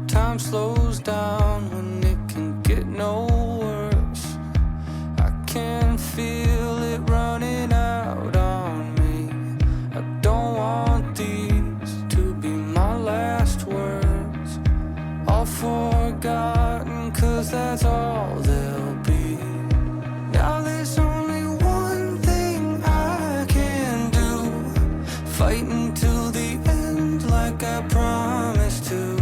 Time slows down when it can get no worse. I can feel it running out on me. I don't want these to be my last words. All forgotten, 'cause that's all they'll be. Now there's only one thing I can do. Fight until the end like I promised to.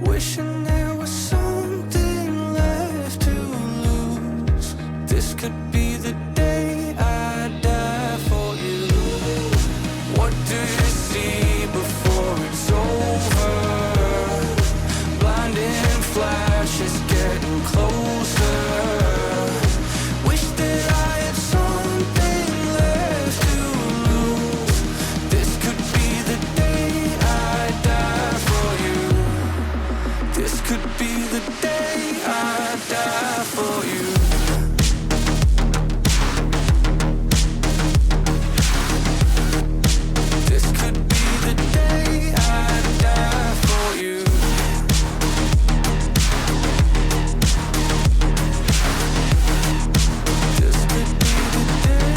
Wishing there was something left to lose. This could be the day I die for you. What do you see before it's over? Blinding flashes getting closer. Wish that I had something left to lose. This could be the day I die for you. This could be the day I die for you. This could be the day I die for you. This could be the day.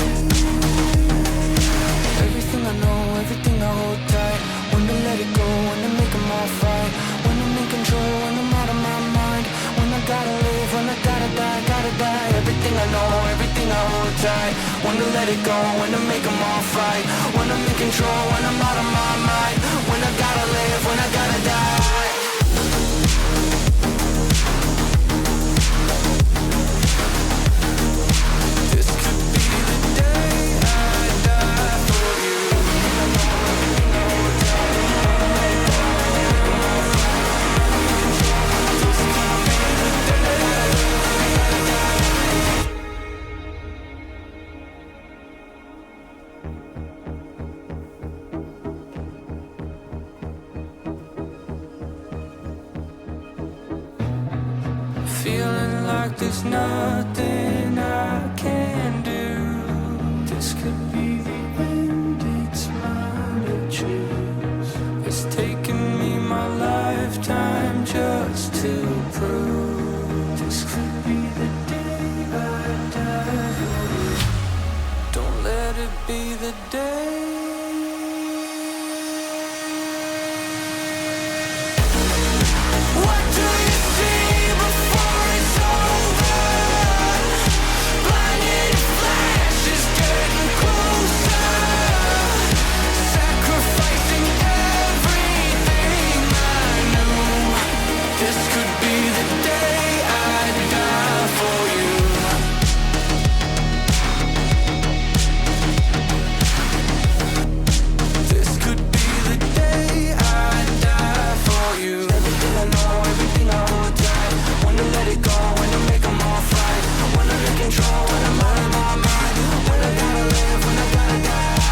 Everything I know, everything I hold tight. When to let it go, when to make them all fight. When I'm in control, when I'm out of my mind. When I gotta live, when I gotta die, gotta die. Everything I know, everything I hold tight. When to let it go, when to make them all fight. When I'm in control, when I'm out of my mind. When I gotta live, when I gotta die. This could be the day I die for you. Feeling like there's nothing I can do. This could be the end, it's mine to choose. It's taken me my lifetime just to prove. This could be the day I die for you. Don't let it be the day. What do you see before it's over? Blinded flashes getting closer. Sacrificing everything I knew. This could be the day I die for you. This could be the day I die for you. Everything I know, everything I hold tight. When to let it go, when to make them all fight. When I'm in control, when I'm out of my mind. When I gotta live, when I gotta die.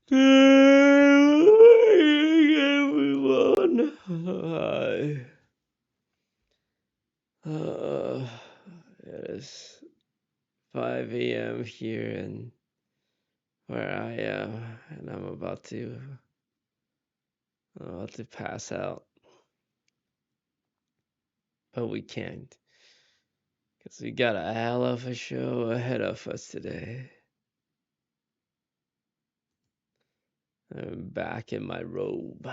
Good morning, everyone. Hi. It's 5 a.m. here and where I am, and I'm about to pass out. But we can't, because we got a hell of a show ahead of us today. I'm back in my robe.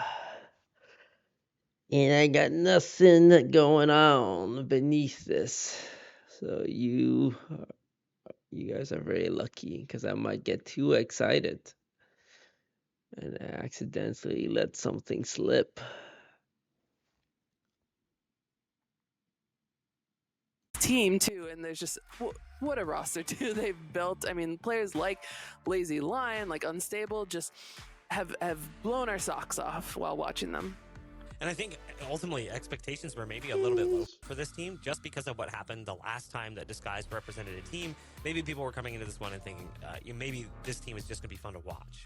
And I got nothing going on beneath this. So you guys are very lucky, because I might get too excited and accidentally let something slip. Team too, and there's just what a roster too they've built. I mean, players like Blazy Lion, like Unstable, just have blown our socks off while watching them. And I think ultimately expectations were maybe a little bit low for this team just because of what happened the last time that Disguised represented a team. Maybe people were coming into this one and thinking, maybe this team is just going to be fun to watch.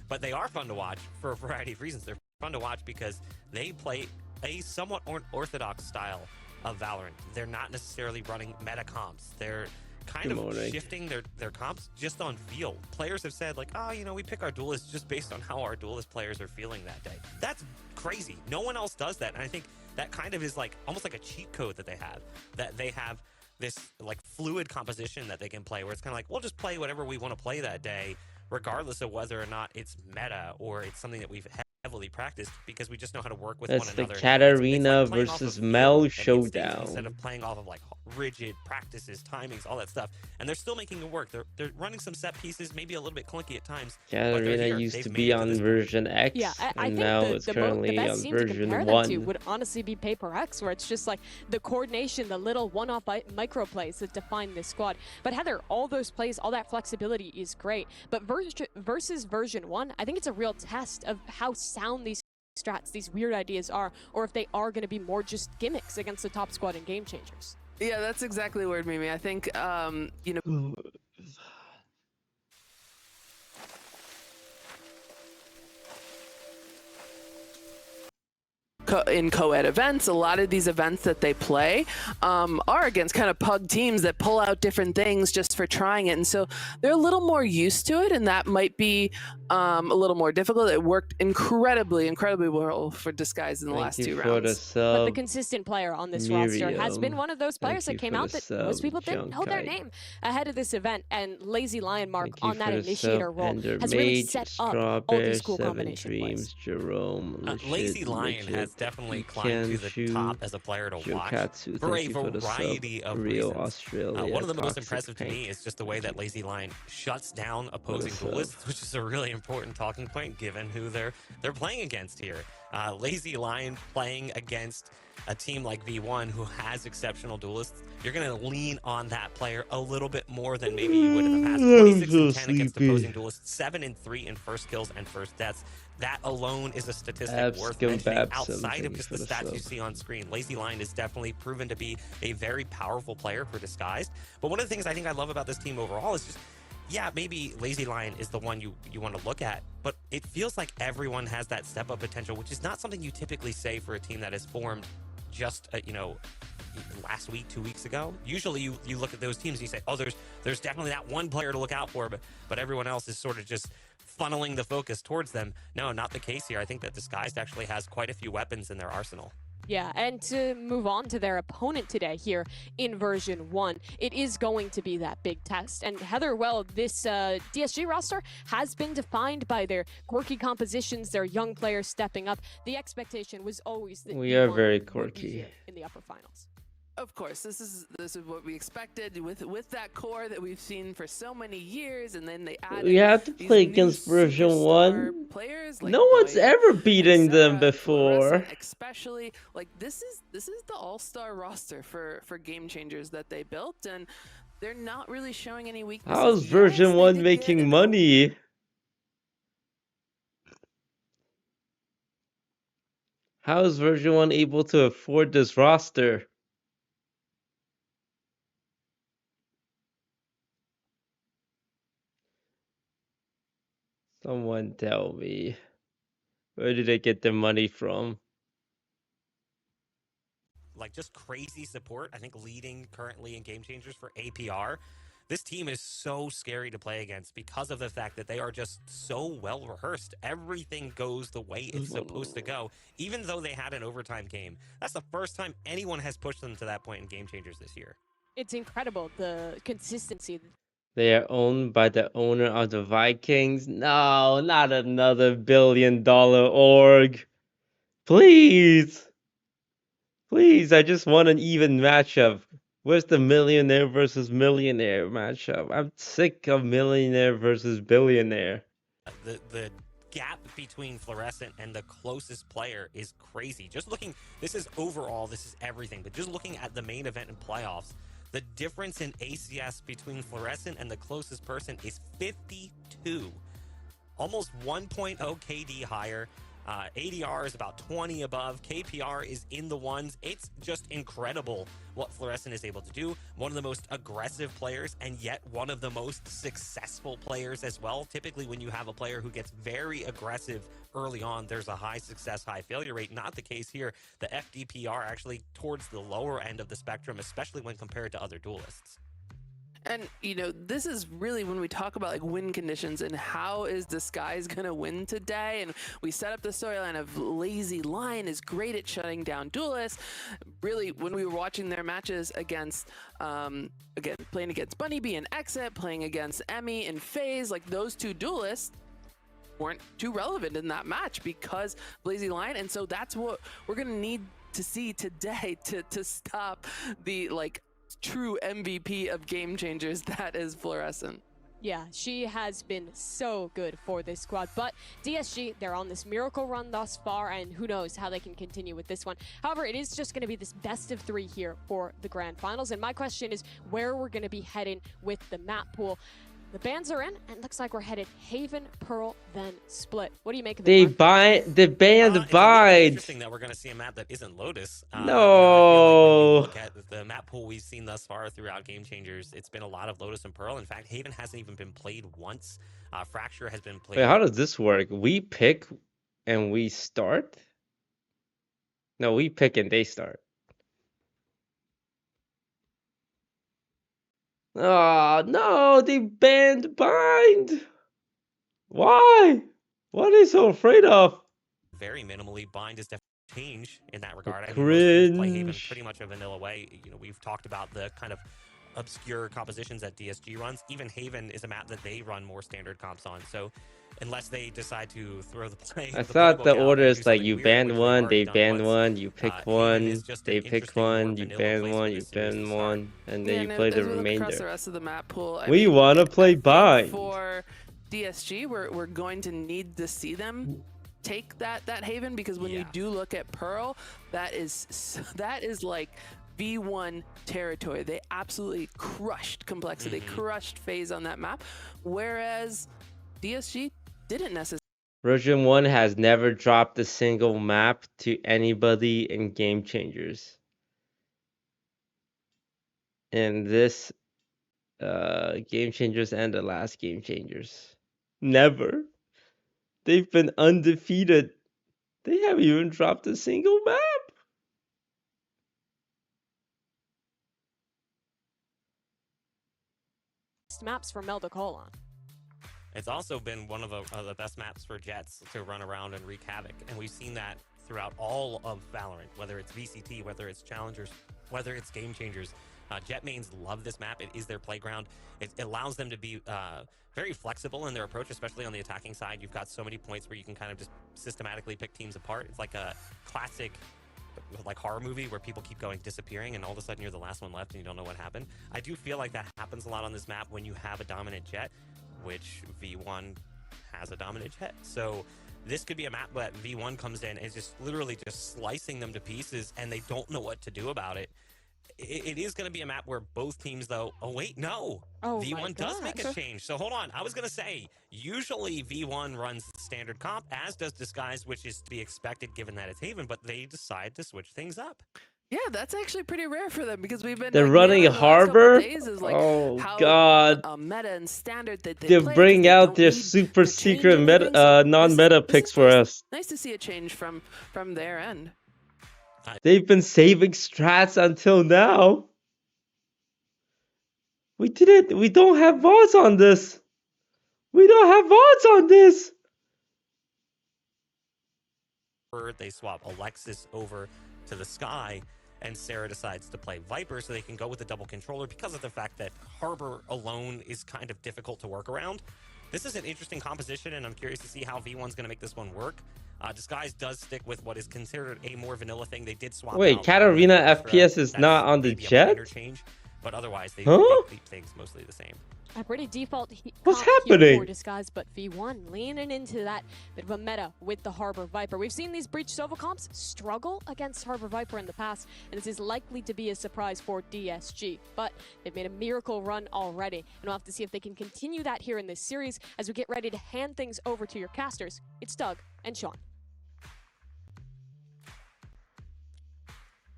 But they are fun to watch for a variety of reasons. They're fun to watch because they play a somewhat orthodox style of Valorant. They're not necessarily running meta comps. They're kind of shifting their comps just on feel. Players have said like, oh, you know, we pick our duelists just based on how our duelist players are feeling that day. That's crazy. No one else does that. And I think that kind of is like almost like a cheat code that they have this like fluid composition that they can play, where it's kind of like, we'll just play whatever we want to play that day, regardless of whether or not it's meta or it's something that we've heavily practiced, because we just know how to work with one another. That's the Katarina versus Mel showdown. Instead of playing off of like rigid practices, timings, all that stuff. And they're still making it work. They're running some set pieces, maybe a little bit clunky at times. Katarina used to be on version X, I and think now it's currently on version 1. Would honestly be Paper X, where it's just like the coordination, the little one-off micro plays that define this squad. But Heather, all those plays, all that flexibility is great. But versus version 1, I think it's a real test of how sound these strats, these weird ideas are, or if they are going to be more just gimmicks against the top squad in Game Changers. Yeah, that's exactly word, Mimi. I think, you know, in co-ed events, a lot of these events that they play are against kind of pug teams that pull out different things just for trying it, and so they're a little more used to it, and that might be a little more difficult. It worked incredibly well for Disguise in the last 2 rounds. But the consistent player on this roster has been one of those players that came out that most people didn't know their name ahead of this event, and Lazy Lion Mark on that initiator role has really set up all these cool combination plays. Jerome, Lazy Lion has definitely climbed to the top as a player to watch for a variety of reasons. One of the most impressive to me is just the way that Lazy Lion shuts down opposing duelists, which is a really important talking point given who they're playing against here. Lazy Lion playing against a team like V1 who has exceptional duelists, you're going to lean on that player a little bit more than maybe you would in the past. 26-10 against opposing duelists, 7-3 in first kills and first deaths. That alone is a statistic worth mentioning outside of just the stats you see on screen. Lazy Lion is definitely proven to be a very powerful player for Disguised. But one of the things I think I love about this team overall is just, yeah, maybe Lazy Lion is the one you want to look at, but it feels like everyone has that step-up potential, which is not something you typically say for a team that is formed just, you know, last week, 2 weeks ago. Usually you look at those teams and you say, oh, there's definitely that one player to look out for, but everyone else is sort of just funneling the focus towards them. No, not the case here. I think that Disguised actually has quite a few weapons in their arsenal. Yeah, and to move on to their opponent today here in version 1, it is going to be that big test. And Heather, well, this DSG roster has been defined by their quirky compositions, their young players stepping up. The expectation was always that we are very quirky in the upper finals. Of course, this is what we expected with that core that we've seen for so many years, and then they added. We have to play against version 1. Players like no one's ever beaten them before. Especially like this is the all-star roster for Game Changers that they built, and they're not really showing any weaknesses. How's version 1 making money? How is version 1 able to afford this roster? Someone tell me, where did they get their money from? Like just crazy support. I think leading currently in Game Changers for APR. This team is so scary to play against because of the fact that they are just so well rehearsed. Everything goes the way it's supposed to go, even though they had an overtime game. That's the first time anyone has pushed them to that point in Game Changers this year. It's incredible, the consistency. They are owned by the owner of the Vikings. No, not another $1 billion org. Please. Please, I just want an even matchup. Where's the millionaire versus millionaire matchup? I'm sick of millionaire versus billionaire. The gap between Fluorescent and the closest player is crazy. Just looking, this is overall, this is everything, but just looking at the main event and playoffs, the difference in ACS between Fluorescent and the closest person is 52. Almost 1.0 KD higher. ADR is about 20 above. KPR is in the ones. It's just incredible what Fluorescent is able to do. One of the most aggressive players, and yet one of the most successful players as well. Typically, when you have a player who gets very aggressive early on, there's a high success, high failure rate. Not the case here. The FDPR actually towards the lower end of the spectrum, especially when compared to other duelists. And, you know, this is really when we talk about like win conditions and how is Disguise going to win today. And we set up the storyline of Lazy Lion is great at shutting down duelists. Really, when we were watching their matches against, again, playing against Bunny Bee and Exit, playing against Emmy and FaZe, like those two duelists weren't too relevant in that match because of Lazy Lion. And so that's what we're going to need to see today to stop the, like, true MVP of Game Changers, that is Fluorescent. Yeah, she has been so good for this squad. But DSG, they're on this miracle run thus far, and who knows how they can continue with this one. However, it is just going to be this best of 3 here for the grand finals. And my question is where we're going to be heading with the map pool. The bans are in, and looks like we're headed Haven, Pearl, then Split. What do you make of it, Mark? The band It's bind. interesting that we're going to see a map that isn't Lotus. No. I feel like when you look at the map pool we've seen thus far throughout Game Changers, it's been a lot of Lotus and Pearl. In fact, Haven hasn't even been played once. Fracture has been played. Wait, how does this work? We pick and we start? No, we pick and they start. Oh, no, they banned bind. Why? What are they so afraid of? Very minimally. Bind is definitely change in that regard. I mean, most teams play Haven Cringe. pretty much a vanilla way. You know, we've talked about the kind of obscure compositions that DSG runs. Even Haven is a map that they run more standard comps on. So unless they decide to throw the play, I thought the order is like you banned one, they banned once. one, you pick Haven one, is just they an pick interesting, more one, you vanilla ban place one, for you this series ban to start. one, and then Yeah, you and play as the we look across the remainder. rest of the map pool, I We mean, want to play I think bind. for DSG, we're going to need to see them take that Haven, because when you Yeah. do look at Pearl, that is like V1 territory. They absolutely crushed Complexity, crushed FaZe on that map, whereas DSG didn't necessarily. Version 1 has never dropped a single map to anybody in Game Changers. In this Game Changers and the last Game Changers. Never. They've been undefeated. They haven't even dropped a single map. Maps for Mel to call on. It's also been one of the best maps for Jets to run around and wreak havoc. And we've seen that throughout all of Valorant, whether it's VCT, whether it's Challengers, whether it's Game Changers. Jet mains love this map. It is their playground. It allows them to be very flexible in their approach, especially on the attacking side. You've got so many points where you can kind of just systematically pick teams apart. It's like a classic like horror movie where people keep going disappearing and all of a sudden you're the last one left and you don't know what happened. I do feel like that happens a lot on this map when you have a dominant Jet, which V1 has a dominant Jet. So this could be a map that V1 comes in and is just literally just slicing them to pieces and they don't know what to do about it. It is going to be a map where both teams, though. Oh, wait, no. Oh, my V1 does make a gosh. change. So hold on. I was going to say, usually V1 runs the standard comp, as does Disguise, which is to be expected given that it's Haven, but they decide to switch things up. Yeah, that's actually pretty rare for them, because we've been They're like, running hearing the last couple Harbor? days is, like, Oh, how God. Meta and standard that they They play, 'cause bring they out don't their need super to change secret anything, meta, so non-meta this picks is for nice. us. Nice to see a change from their end. They've been saving strats until now. We don't have VODs on this. We don't have VODs on this. They swap Alexis over to the Sky, and Sarah decides to play Viper so they can go with the double controller because of the fact that Harbor alone is kind of difficult to work around. This is an interesting composition, and I'm curious to see how V1's going to make this one work. Disguise does stick with what is considered a more vanilla thing. They did swap Wait, out Katarina Astra. FPS is That's not on the maybe a Jet? minor change, but otherwise they Huh? keep things mostly the same. A pretty default What's comp here happening? for Disguise, but V1 leaning into that bit of a meta with the Harbor Viper. We've seen these Breach Sova comps struggle against Harbor Viper in the past, and this is likely to be a surprise for DSG. But they've made a miracle run already, and we'll have to see if they can continue that here in this series as we get ready to hand things over to your casters. It's Doug and Sean.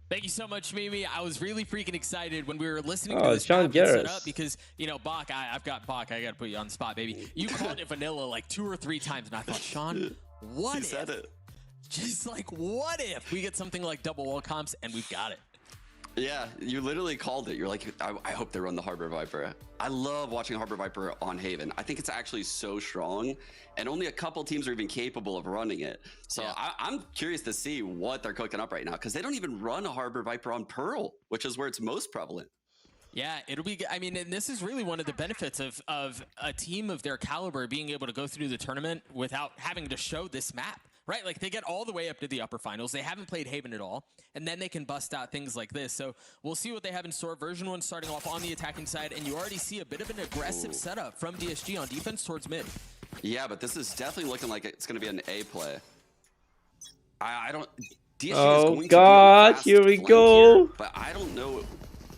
Thank you so much, Mimi. I was really freaking excited when we were listening Oh, to this Sean map get set Garris. up because, you know, Bach, I've got Bach. I got to put you on the spot, baby. You called it vanilla like 2 or 3 times, and I thought, Sean, what He if? said it. Just like, what if we get something like double wall comps and we've got it? Yeah, you literally called it. You're like, I hope they run the Harbor Viper. I love watching Harbor Viper on Haven. I think it's actually so strong, and only a couple teams are even capable of running it. So Yeah. I'm curious to see what they're cooking up right now, because they don't even run a Harbor Viper on Pearl, which is where it's most prevalent. Yeah, it'll be. I mean, and this is really one of the benefits of a team of their caliber being able to go through the tournament without having to show this map, right? Like they get all the way up to the upper finals. They haven't played Haven at all, and then they can bust out things like this. So we'll see what they have in store. Version 1 starting off on the attacking side, and you already see a bit of an aggressive setup from DSG on defense towards mid. Yeah, but this is definitely looking like it's going to be an A play. I don't. DSG is Oh going to be on God, fast here we flank go. here, but I don't know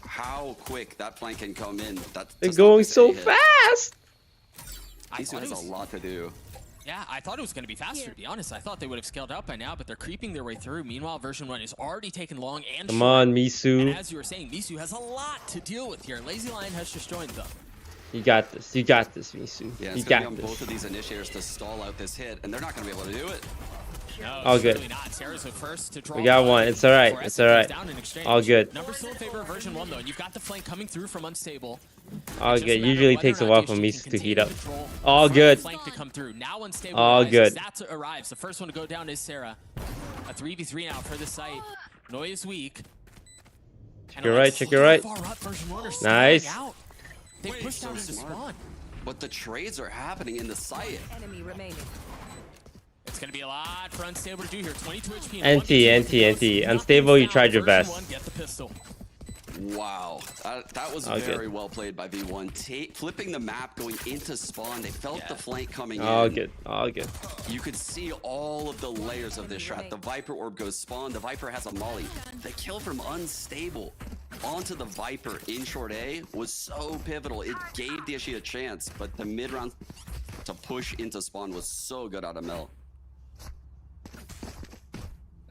how quick that flank can come in. They're going so fast. I Misu thought has it a was, lot to do. yeah, I thought it was going to be faster, to be honest. I thought they would have scaled out by now, but they're creeping their way through. Meanwhile, Version 1 is already taken long and Come short. on, And Misu. as you were saying, Misu has a lot to deal with here. Lazy Lion has just joined them. You got this. You got this, Misu. Yeah, You it's going to got be on both this. of these initiators to stall out this hit, and they're not going to be able to do it. No, All it's good. really not. Sarah's the first to draw. We got one. It's all right. Before It's Essek all goes right. down in exchange. All good. Numbers still in favor of Version 1, though, and you've got the flank coming through from Unstable. All It's just a good. matter of Usually whether or takes a not while DSG for can Misu to continue heat up. control All the good. flank to come through. Now Unstable All arises. good. That arrives. The first one to go down is Sarah. A 3v3 now for the site. Noi is weak. Check your right. Check your right. Far up, Version 1 are Nice. scaling out. They pushed out into smart. spawn. But the trades are happening in the site. Enemy remaining. It's going to be a lot for Unstable to do here. 22 HP. NT, NT. Unstable, you tried your Version best. 1, get the pistol. Wow, that was All good. very well played by V1. Flipping the map, going into spawn. They felt the flank coming All in. good. All good. You could see all of the layers of this shot. The Viper orb goes spawn. The Viper has a molly. The kill from Unstable onto the Viper in short A was so pivotal. It gave DSG a chance, but the mid round to push into spawn was so good out of Mel.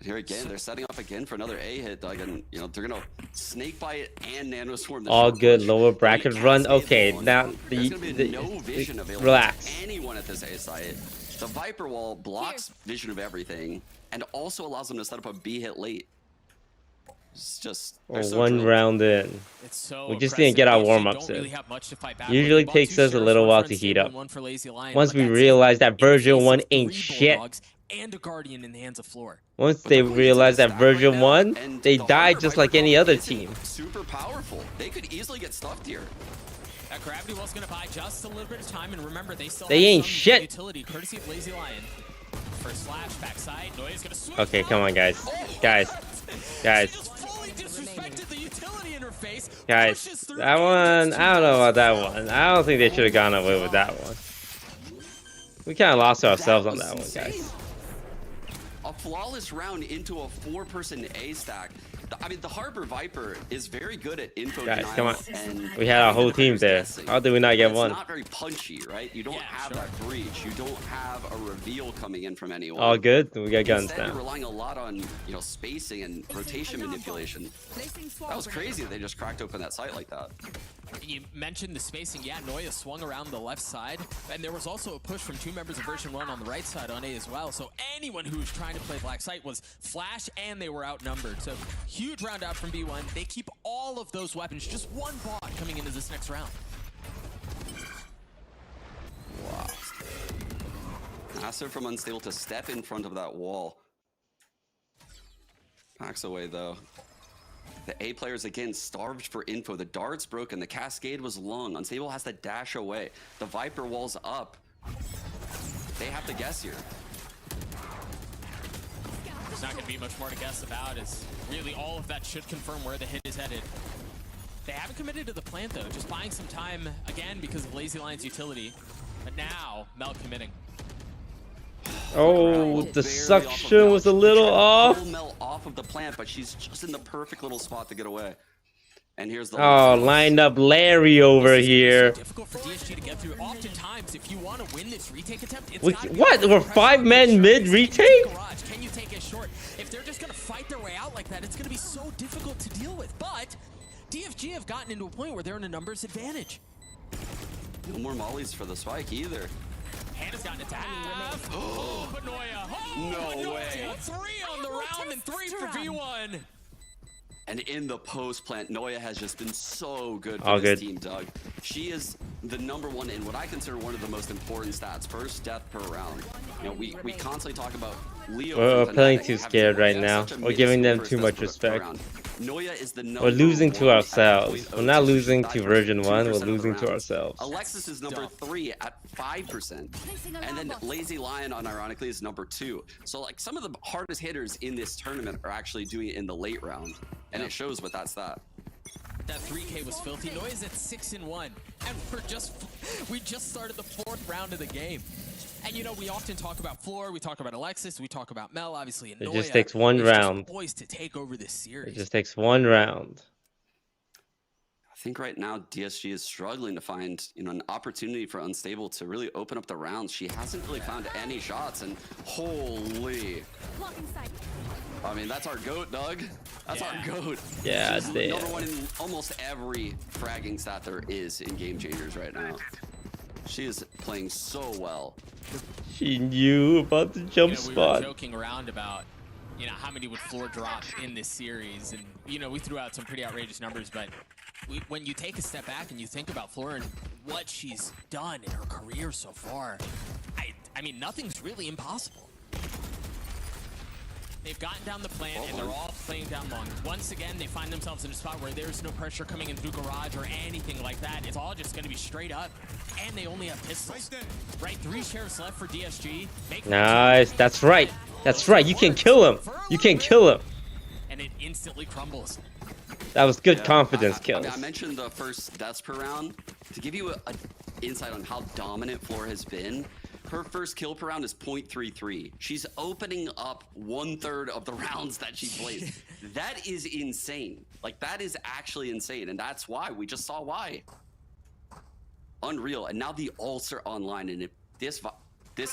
Here again, they're setting up again for another A hit, Doug, and you know they're gonna snake bite and nano swarm. The All short good. push. Lower bracket You run. can't stay Okay, long. now There's gonna be no vision available relax. to anyone at this A site. The Viper wall blocks vision of everything and also allows them to set up a B hit late. It's just they're so One drilled. round in. It's so We just didn't get our impressive. warm-ups Don't in. really have much to fight back Usually with. They takes bought us a two little Sheriffs, while one to for heat Unstable up. and one for Lazy Lion, Once but we that's it. realize that In the Version face 1 of ain't 3 shit. Bulldogs and a Guardian in the hands of Floor. Once But they they're playing into realize the that stack right Version now, 1, and they the die Harbor just Viper like any comp other isn't team. Super powerful. They could easily get stuffed here. That Gravity was going to buy just a little bit of time, and remember, they still They have ain't some shit. utility courtesy of Lazy Lion. First slash, backside. Noya's going to swing. Okay, come on, guys. Guys. She Guys. just fully disrespected the utility in her face. Guys. Pushes through, That and one, gets I don't know about that 2 one. I don't think they should have gone away with that one. We kind of lost ourselves on was that one, insane. guys. A flawless round into a 4-person A stack. I mean, the Harbor Viper is very good at info Guys, denial. come on. And We had our whole team players there. guessing. How did we not get It's one? not very punchy, right? You don't Yeah, have sure. that breach. You don't have a reveal coming in from anyone. All good? We got guns Instead, you're now. relying a lot on spacing and rotation manipulation. Placing swap That was grenade. crazy that they just cracked open that site like that. You mentioned the spacing. Yeah, Noya swung around the left side, and there was also a push from 2 members of Version 1 on the right side on A as well. So anyone who was trying to play Black Site was flash, and they were outnumbered. So huge round out from B1. They keep all of those weapons. Just one bot coming into this next round. Wow. Massive from Unstable to step in front of that wall. Packs away though. The A players again starved for info. The dart's broken. The cascade was long. Unstable has to dash away. The Viper wall's up. They have to guess here. There's not going to be much more to guess about, as really all of that should confirm where the hit is headed. They haven't committed to the plant though, just buying some time again because of Lazy Lion's utility. But now, Mel committing. Oh, the Barely suction off of was a Mel. little She tried to off. pull Mel off of the plant, but she's just in the perfect little spot to get away. And here's the Oh, lined up Larry over This is here. so difficult for DSG to get through. Oftentimes, if you want to win this retake attempt, it's We- gotta be what? under We're pressure 5 on the men short. mid Can you take retake? Garage? Can you take it short? If they're just going to fight their way out like that, it's going to be so difficult to deal with. But DFG have gotten into a point where they're in a numbers advantage. No more mollies for the spike either. Hannah's gotten it to half. Oh, but Noya. Oh, No but Noya. way. 3 on the round and 3 for V1. And in the post plant, Noya has just been so good for All this good. team, Doug. She is the #1 in what I consider one of the most important stats, first death per round. You know, we constantly talk about Leo. We're from playing Fnatic too having scared right now. such a We're giving them minuscule too first much death per respect. round. Noya is the We're losing to #1 ourselves. at We're not 0.02. losing She to died Version 1. We're 2% of the losing to rounds. ourselves. Alexis is #3 at 5%. And then Lazy Lion, unironically, is #2. So, like, some of the hardest hitters in this tournament are actually doing it in the late round. And it shows what that's that. That 3K was filthy. Noya's at 6-1, and we just started the 4th round of the game. And you know, we often talk about Floor, we talk about Alexis, we talk about Mel, obviously, and It Noya just takes one is just round. poised to take over this series. It just takes 1 round. I think right now DSG is struggling to find, you know, an opportunity for Unstable to really open up the rounds. She hasn't really found any shots, and holy, I mean, that's our goat, Doug. That's our goat. Yeah, She's damn. #1 in almost every fragging stat there is in Game Changers right now. She is playing so well. She knew about the jump You know, we were spot. joking around about, you know, how many would Floor drop in this series, and you know, we threw out some pretty outrageous numbers, but when you take a step back and you think about Floor and what she's done in her career so far, I mean, nothing's really impossible. They've gotten down the plant, and they're all playing down long. Once again, they find themselves in a spot where there's no pressure coming in through garage or anything like that. It's all just going to be straight up, and they only have pistols. Right, 3 shares left for DSG. Nice. That's right. That's right. You can kill him. You can kill him. And it instantly crumbles. That was good Yeah, confidence I kills. mean, I mentioned the first deaths per round. To give you a insight on how dominant Floor has been, her first kill per round is 0.33. She's opening up 1/3 of the rounds that she plays. That is insane. Like, that is actually insane. And that's why. We just saw why. Unreal. And now the ults are online. And this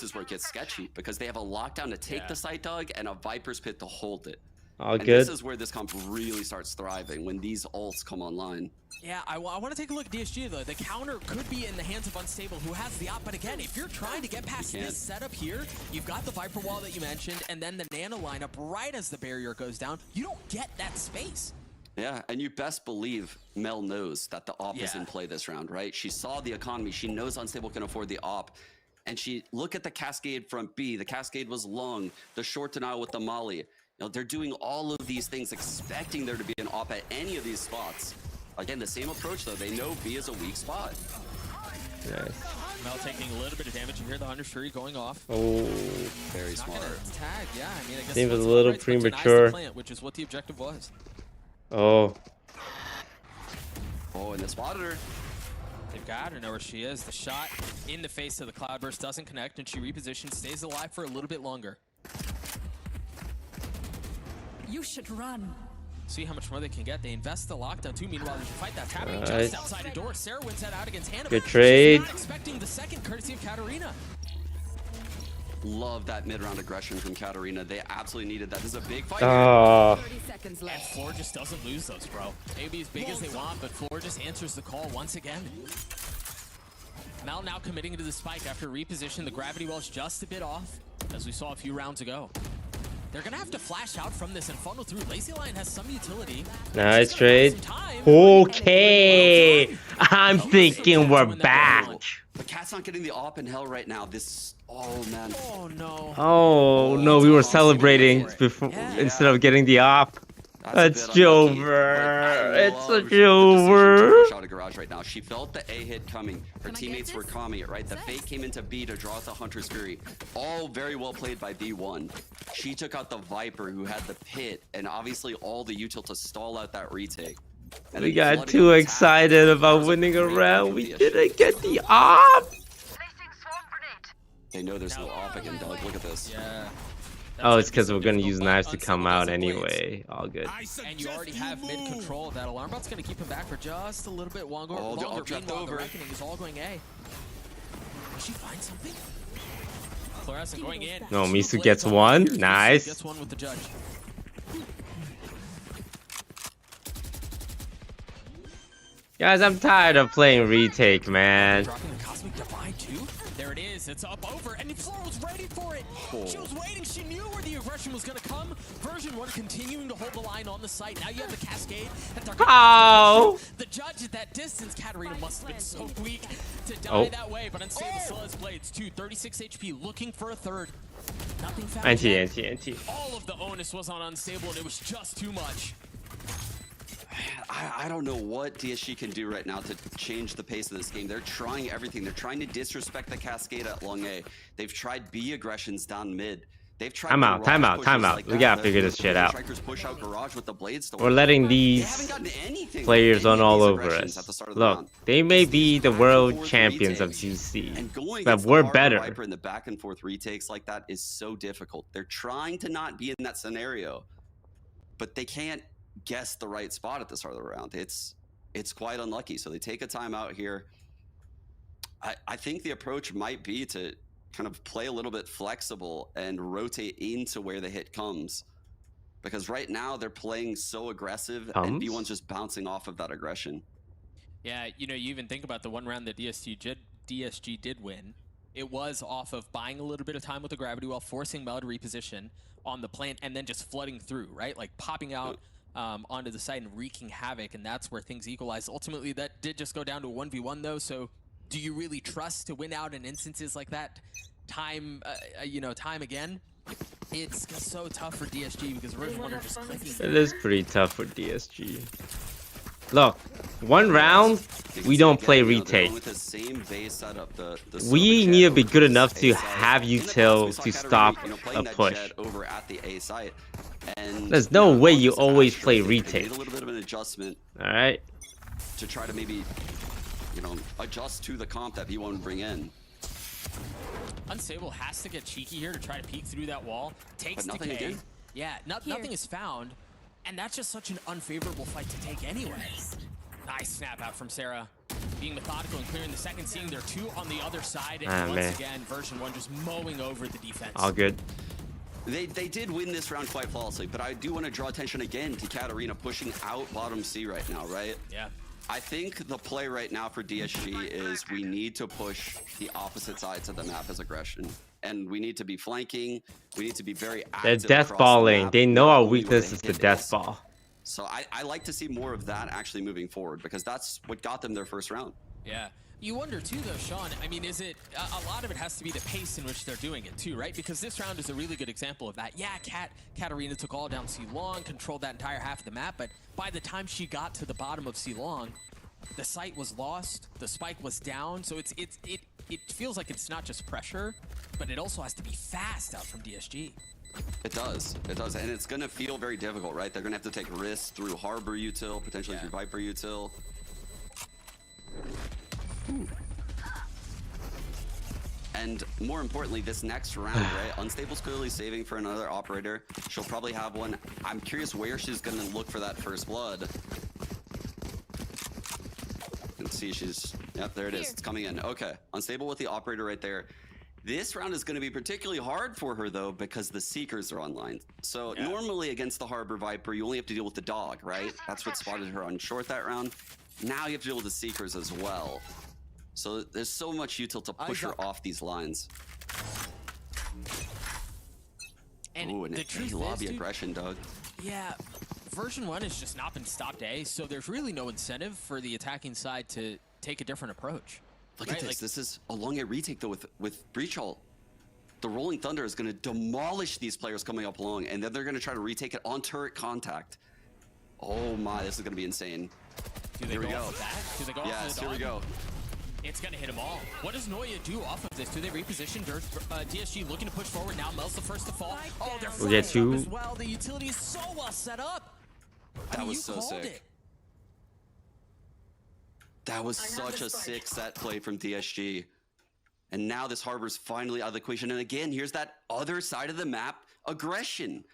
is where it gets sketchy, because they have a lockdown to take the site, Doug, and a Viper's Pit to hold it. All And good. this is where this comp really starts thriving, when these ults come online. Yeah, I want to take a look at DSG, though. The counter could be in the hands of Unstable, who has the op. But again, if you're trying to get past this setup here, you've got the Viper wall that you mentioned, and then the Nano lineup right as the barrier goes down. You don't get that space. Yeah, and you best believe Mel knows that the op is in play this round, right? She saw the economy. She knows Unstable can afford the op. And look at the cascade from B. The cascade was long. The short denial with the molly. You know, they're doing all of these things, expecting there to be an op at any of these spots. Again, the same approach, though. They know B is a weak spot. Nice. Mel taking a little bit of damage. You hear the Hunter Fury going off. Oh, Very Not smart. gonna tag, yeah. I mean, I guess Seems a what's little right, but denies the premature. plant, which is what the objective was. oh. Oh, and they spotted her. They've got her, know where she is. The shot in the face of the Cloudburst doesn't connect, and she repositions, stays alive for a little bit longer. You should run. See how much more they can get. They invest the lockdown too. Meanwhile, there's a fight that's happening Nice. just outside a door. Sarah wins that out against Hannah. Good She's trade. not expecting the second, courtesy of Katarina. Love that mid-round aggression from Katarina. They absolutely needed that. This is a big fight. Oh. 30 seconds And left. Floor just doesn't lose those, bro. Maybe as big as they want, but Floor just answers the call once again. Mel now committing to the spike after reposition. The gravity well's just a bit off, as we saw a few rounds ago. They're gonna have to flash out from this and funnel through. Lazy Lion has some utility. Nice She's gonna buy trade. some time. Okay. I'm thinking we're When that back. one. But Cat's not getting the op in hell right now. This, oh man. Oh no. Oh no, we were celebrating before instead of getting the op. That's a It's bit unlucky. over. But I It's love a the decision to over. push out of garage right now. She felt the A hit coming. Her teammates were calming it, right? The fake came into B to draw out the Hunter's Fury. All very well played by B1. She took out the Viper, who had the pit, and obviously all the util to stall out that retake. And We then got flooding too up attack. excited That about was a winning a great round. move We from DSG. didn't get the op. They know there's no op again, Doug. Look at this. Yeah. Oh, it's gonna be because so we're gonna difficult, use but knives to Unstable come out doesn't blitz. anyway. All good. And you already have mid control of that alarm bot's gonna keep him back for just a little bit longer. Oh, the longer. up draft Meanwhile, the over. reckoning is all going A. Will she find something? Fluorescent going in. No, Two Misu blades gets on one. here. Misu Nice. Gets one with the judge. Guys, I'm tired of playing retake, man. Dropping the Cosmic Divide too. There it is. It's up over, and Flora was ready for it. She was waiting. She knew where the aggression was going to come. Version 1 continuing to hold the line on the site. Now you have the Cascade. Oh! The judge at that distance, Katarina must have been so weak to die that way, but Unstable still has blades too. 36 HP, looking for a third. Nothing found yet. Anti. All of the onus was on Unstable, and it was just too much. I don't know what DSG can do right now to change the pace of this game. They're trying everything. They're trying to disrespect the Cascade at long A. They've tried B aggressions down mid. They've tried Time out. Like We gotta figure this shit out. Strikers push out garage with the blade storm. We're letting They these haven't gotten anything players with on any of all these over aggressions us. at the start of the Look, round. they may Just be these the back and world forth champions of retakes. GC, And going but against the we're Harbor better. Viper in the back and forth retakes like that is so difficult. They're trying to not be in that scenario, but they can't guess the right spot at the start of the round. It's quite unlucky. So they take a timeout here. I think the approach might be to kind of play a little bit flexible and rotate into where the hit comes. Because right now they're playing so aggressive and B1's just bouncing off of that aggression. Yeah, you know, you even think about the one round that DSG did win. It was off of buying a little bit of time with the gravity while forcing Mel to reposition on the plant and then just flooding through, right? Like popping out onto the site and wreaking havoc, and that's where things equalized. Ultimately, that did just go down to a 1v1 though, so do you really trust to win out in instances like that time again? It's so tough for DSG because Version 1 are just clicking. It is pretty tough for DSG. Look, one round, we don't play retake. With the same base setup, the We Soba need to Jet be over good this enough A to site. have In the past, util we saw to Katarina, stop playing a that push. Jet over at the A site. And There's no way you this always Astra, play they retake. made a little bit of an adjustment All right. to try to maybe, adjust to the comp that B1 would bring in. Unstable has to get cheeky here to try to peek through that wall. Takes But nothing decay. again. Yeah, nothing is found, and that's just such an unfavorable fight to take anyway. Nice snap out from Sarah. Being methodical and clearing the second, seeing their two on the other side, and once again, Version 1 just mowing over the defense. All good. They did win this round quite flawlessly, but I do want to draw attention again to Katarina pushing out bottom C right now, right? Yeah. I think the play right now for DSG is we need to push the opposite sides of the map as aggression. And we need to be flanking. We need to be very They're active. death across the balling. map, They know not our only where weakness is the hit death ball. So I like to see more of that actually moving forward because that's what got them their first round. Yeah. You wonder too though, Sean, I mean, is it, a lot of it has to be the pace in which they're doing it too, right? Because this round is a really good example of that. Yeah, Katarina took all down C long, controlled that entire half of the map, but by the time she got to the bottom of C long, the site was lost, the spike was down, so it feels like it's not just pressure, but it also has to be fast out from DSG. It does, and it's gonna feel very difficult, right? They're gonna have to take risks through Harbor util, potentially through Viper util. And more importantly, this next round, right? Unstable's clearly saving for another operator. She'll probably have one. I'm curious where she's gonna look for that first blood. And see, yep, there it is. It's coming in. Okay, Unstable with the operator right there. This round is going to be particularly hard for her, though, because the Seekers are online. So normally against the Harbor Viper, you only have to deal with the dog, right? That's what spotted her on short that round. Now you have to deal with the Seekers as well. So there's so much util to push her off these lines. And Ooh, and the a truth lobby is, dude, aggression, Doug. yeah, Version 1 has just not been stopped A, so there's really no incentive for the attacking side to take a different approach. Look at this. Like, this is a long A retake, though, with Breach Hall. The Rolling Thunder is going to demolish these players coming up long, and then they're going to try to retake it on turret contact. Oh my, this is going to be insane. Here we go. Do they go off Yes, the here we go. It's going to hit them all. What does Noya do off of this? Do they reposition? DSG looking to push forward now. Mel's the first to fall. Oh, they're We'll get you. as well. The utility is so well set up. That was so sick. That was such a sick set play from DSG. And now this Harbor's finally out of the equation. And again, here's that other side of the map aggression.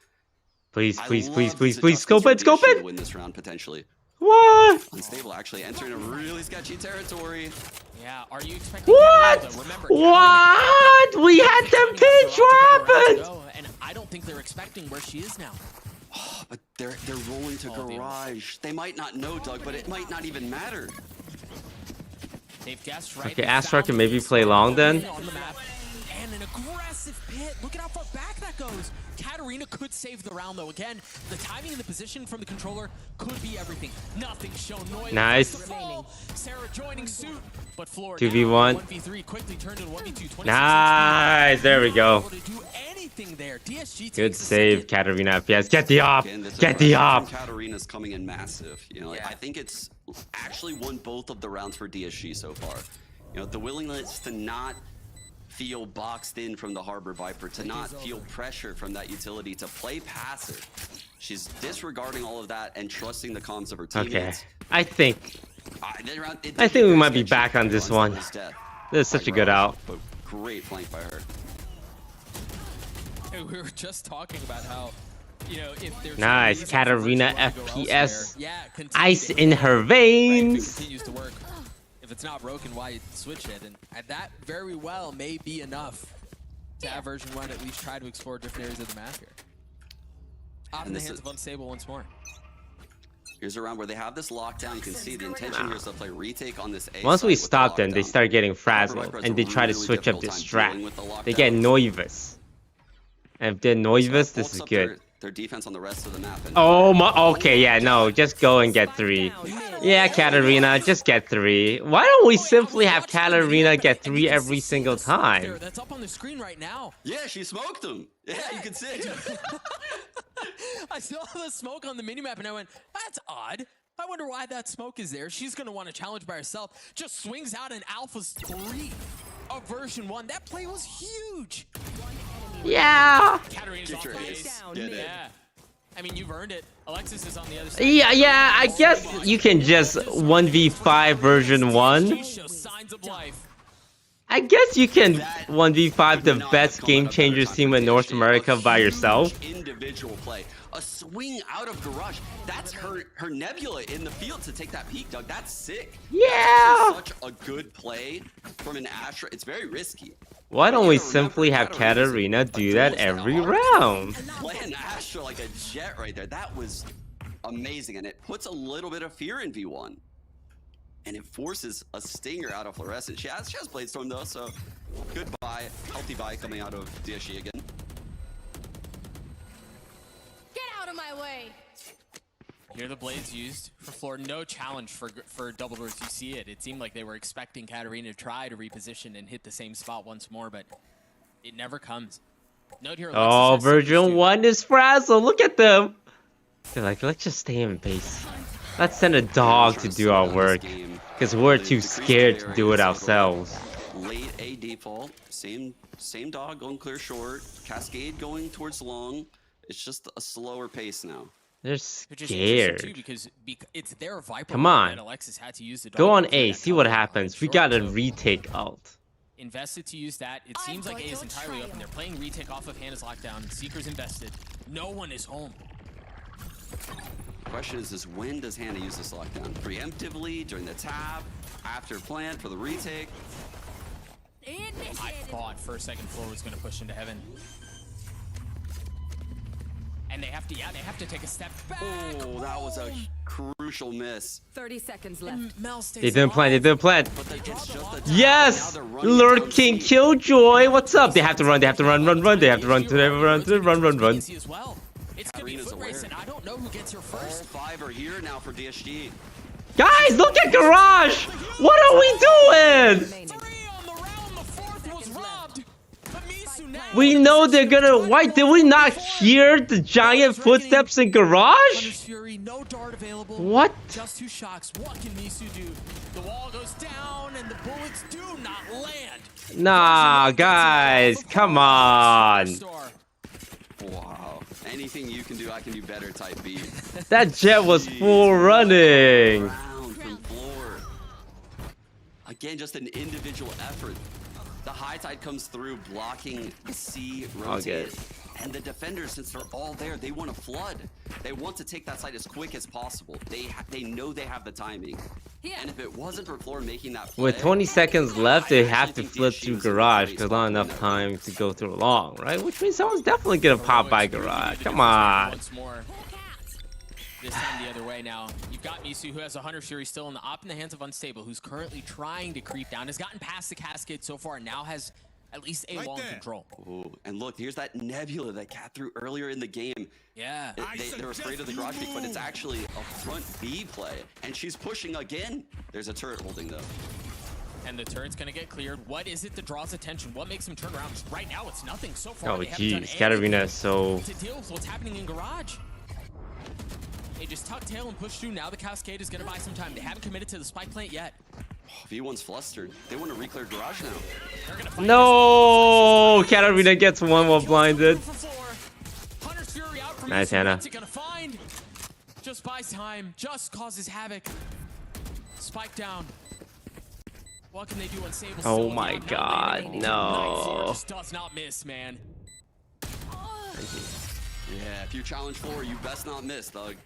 Please, I please, love please, these please, please, adjustments scope from it, scope DSG to it! win this round potentially. What? Unstable actually entering a really sketchy territory. Yeah, are you expecting What? Katarina, though? Remember, What? We had temptation happen! and I don't think they're expecting where she is now. Oh, but they're rolling to garage. They might not know, Doug, but it might not even matter. They've guessed right. Okay, Astra can maybe play long then. On the map. And an aggressive pit. Look at how far back that goes. Katarina could save the round, though. Again, the timing and the position from the controller could be everything. Nothing shown. Nice. Sarah joining suit, but Floor 2v1. 1v3 quickly turned to 1v2. Nice. There we go. To do anything there. DSG Good takes the save, second. Katarina FPS. Get the op. Again, this Get the aggression op. from Katarina's coming in massive. You know, like, Yeah. I think it's actually won both of the rounds for DSG so far. You know, the willingness to not feel boxed in from the Harbor Viper, to not feel pressure from that utility, to play passive. She's disregarding all of that and trusting the comms of her Okay. teammates. I think It I did think get we very might be sketchy back on there this one. Unstable death this is by such a good Garage, out. but great flank by her. Hey, we were just talking about how, you know, if there's Nice, no reason for Katarina Version1 to go FPS. elsewhere, yeah, continue Ice to in hit her it, right? If it veins. continues to work. If it's not broken, why switch it? And that very well may be enough to have Version1 at least try to explore different areas of the map here. Off in the this hands is- of Unstable once more. Here's a round where they have this lockdown. You can see the intention here is to play retake on this A Once side we with the stop them, they lockdown. start getting Harbor frazzled Viper has and a they try to really switch up difficult this time strat. dealing with the They get lockdown. nervous. And if they're So nervous, that this bulks is up good. Their defense on the rest of the map. And Oh my, okay, yeah, no, just go and get 3. Yeah, Katarina, just get 3. Why don't we simply have Katarina get 3 every single time? That's up on the screen right now. yeah, she smoked him. Yeah, you can see it. I saw the smoke on the minimap and I went, that's odd. I wonder why that smoke is there. She's going to want to challenge by herself. Just swings out an Alpha's 3 of Version1. That play was huge. Yeah. Katarina's Get off your base. ace. Get it. Yeah. I mean, you've earned it. Alexis is on the other side. Yeah, I guess you can just 1v5 version 1. She shows signs of life. I guess you can That 1v5 the could not best have come Game at a better Changers time team for in North DSG. America A by yourself. huge individual play. A swing out of garage. That's her Nebula in the field to take that peek, Doug. That's sick. Yeah. That's actually such a good play from an Astra. It's very risky. Why don't we You gotta remember, simply have Katarina do that every round? Playing Astra like a jet right there. That was amazing, and it puts a little bit of fear in V1. And it forces a stinger out of Fluorescent. She has Blade Storm though, so good buy. Healthy buy coming out of DSG again. Get out of my way! Here the blades used for floor. No challenge for Double Doors. You see it. It seemed like they were expecting Katarina to try to reposition and hit the same spot once more, but it never comes. Note here. Alexis Oh, has Seekers version too. 1 is frazzled. Look at them. They're like, let's just stay in base. Let's send a dog to do our work. Because we're too scared to do it ourselves. Late A default. Same dog going clear short. Cascade going towards long. It's just a slower pace now. They're Which is interesting, scared. too, because it's their Viper. Come role on. that Alexis had to use the Go dog on to clear A, that see what cover happens. We short, got a so retake ult. invested to use that. It seems like A is entirely open. They're playing retake off of Hannah's lockdown. Seeker's invested. No one is home. Question is when does Hannah use this lockdown? Preemptively, during the tab, after plant for the retake? I thought first, second floor was going to push into heaven. And they have to take a step back. Oh, that was a crucial miss. 30 seconds left. Mel stays They didn't plant, they alive. didn't plant. But it's just a tab. Yes! Now they're running Lurking down C. Killjoy, what's up? They have to run, they have to run. They have to run, run. As well. It's going to be a Katarina's foot race, aware. and I don't know who gets here All first. 5 are here now for DSG. Guys, look at Garage! What are we doing? 3 on the round, the 4th was robbed. But Misu now We know they're gonna. Why did we not hear the giant footsteps in Garage? Hunter's Fury, no dart available. What? Just 2 shocks. What can Misu do? The wall goes down, and the bullets do not land. Nah, guys, come on. Wow. Anything you can do, I can do better type beat. That jet was full running. Round from floor. Again, just an individual effort. The high tide comes through, blocking C All rotate. good. And the defenders, since they're all there, they want to flood. They want to take that site as quick as possible. They know they have the timing. And if it wasn't for Floor making that play, With 20 seconds left, they have to think flip DSG through was in a garage great because spot not to win enough that time to go through long, right? Which means someone's definitely gonna pop by garage. Come on. Once more. This time the other way now. You've got Misu, who has a Hunter Fury still in the op in the hands of Unstable, who's currently trying to creep down. Has gotten past the cascade so far, now has at least a wall in control. Ooh, and look, here's that Nebula that Cat threw earlier in the game. Yeah. They were afraid of the garage peek, but it's actually a front B play. And she's pushing again. There's a turret holding though. And the turret's gonna get cleared. What is it that draws attention? What makes him turn around? Right now, it's nothing so far. Oh They haven't done jeez, Katarina anything is so. to deal with what's happening in garage. They just tuck tail and push through. Now the cascade is gonna buy some time. They haven't committed to the spike plant yet. Oh, V1's flustered. They want to reclear garage now. They're gonna fight No, Katarina gets one while blinded. Hunter's Fury out from Nice, Misu. Hannah. What's he gonna find? Just buys time. Just causes havoc. Spike down. What can they do on Sable? Oh Still my down. Now God, they need no. Night Floor just does not miss, man. Yeah, if you challenge Floor, you best not miss, Thug.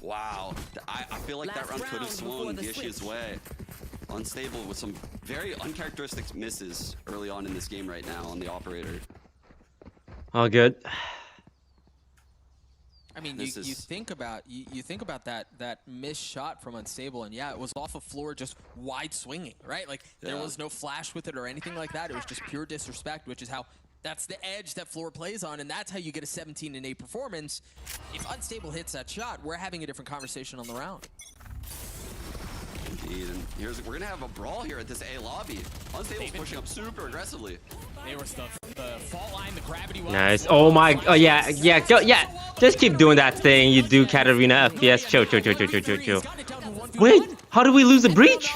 Wow. I feel like that Last round could have round before swung the DSG's switch. way. Unstable with some very uncharacteristic misses early on in this game right now on the operator. All good. I mean, This you is- think about that missed shot from Unstable, and yeah, it was off of Floor, just wide swinging, right? Like there Yeah. was no flash with it or anything like that. It was just pure disrespect, which is how that's the edge that Floor plays on, and that's how you get a 17-8 performance. If Unstable hits that shot, we're having a different conversation on the round. Indeed, and we're gonna have a brawl here at this A lobby. Unstable's pushing up super aggressively. They were the fault line, the gravity well. Nice. Oh my. Oh yeah. Yeah. Go. Yeah. Just keep doing that thing you do, Katarina. FPS. Chill. Chill. Chill. Chill. Chill. Chill. Chill. Wait. How do we lose the breach?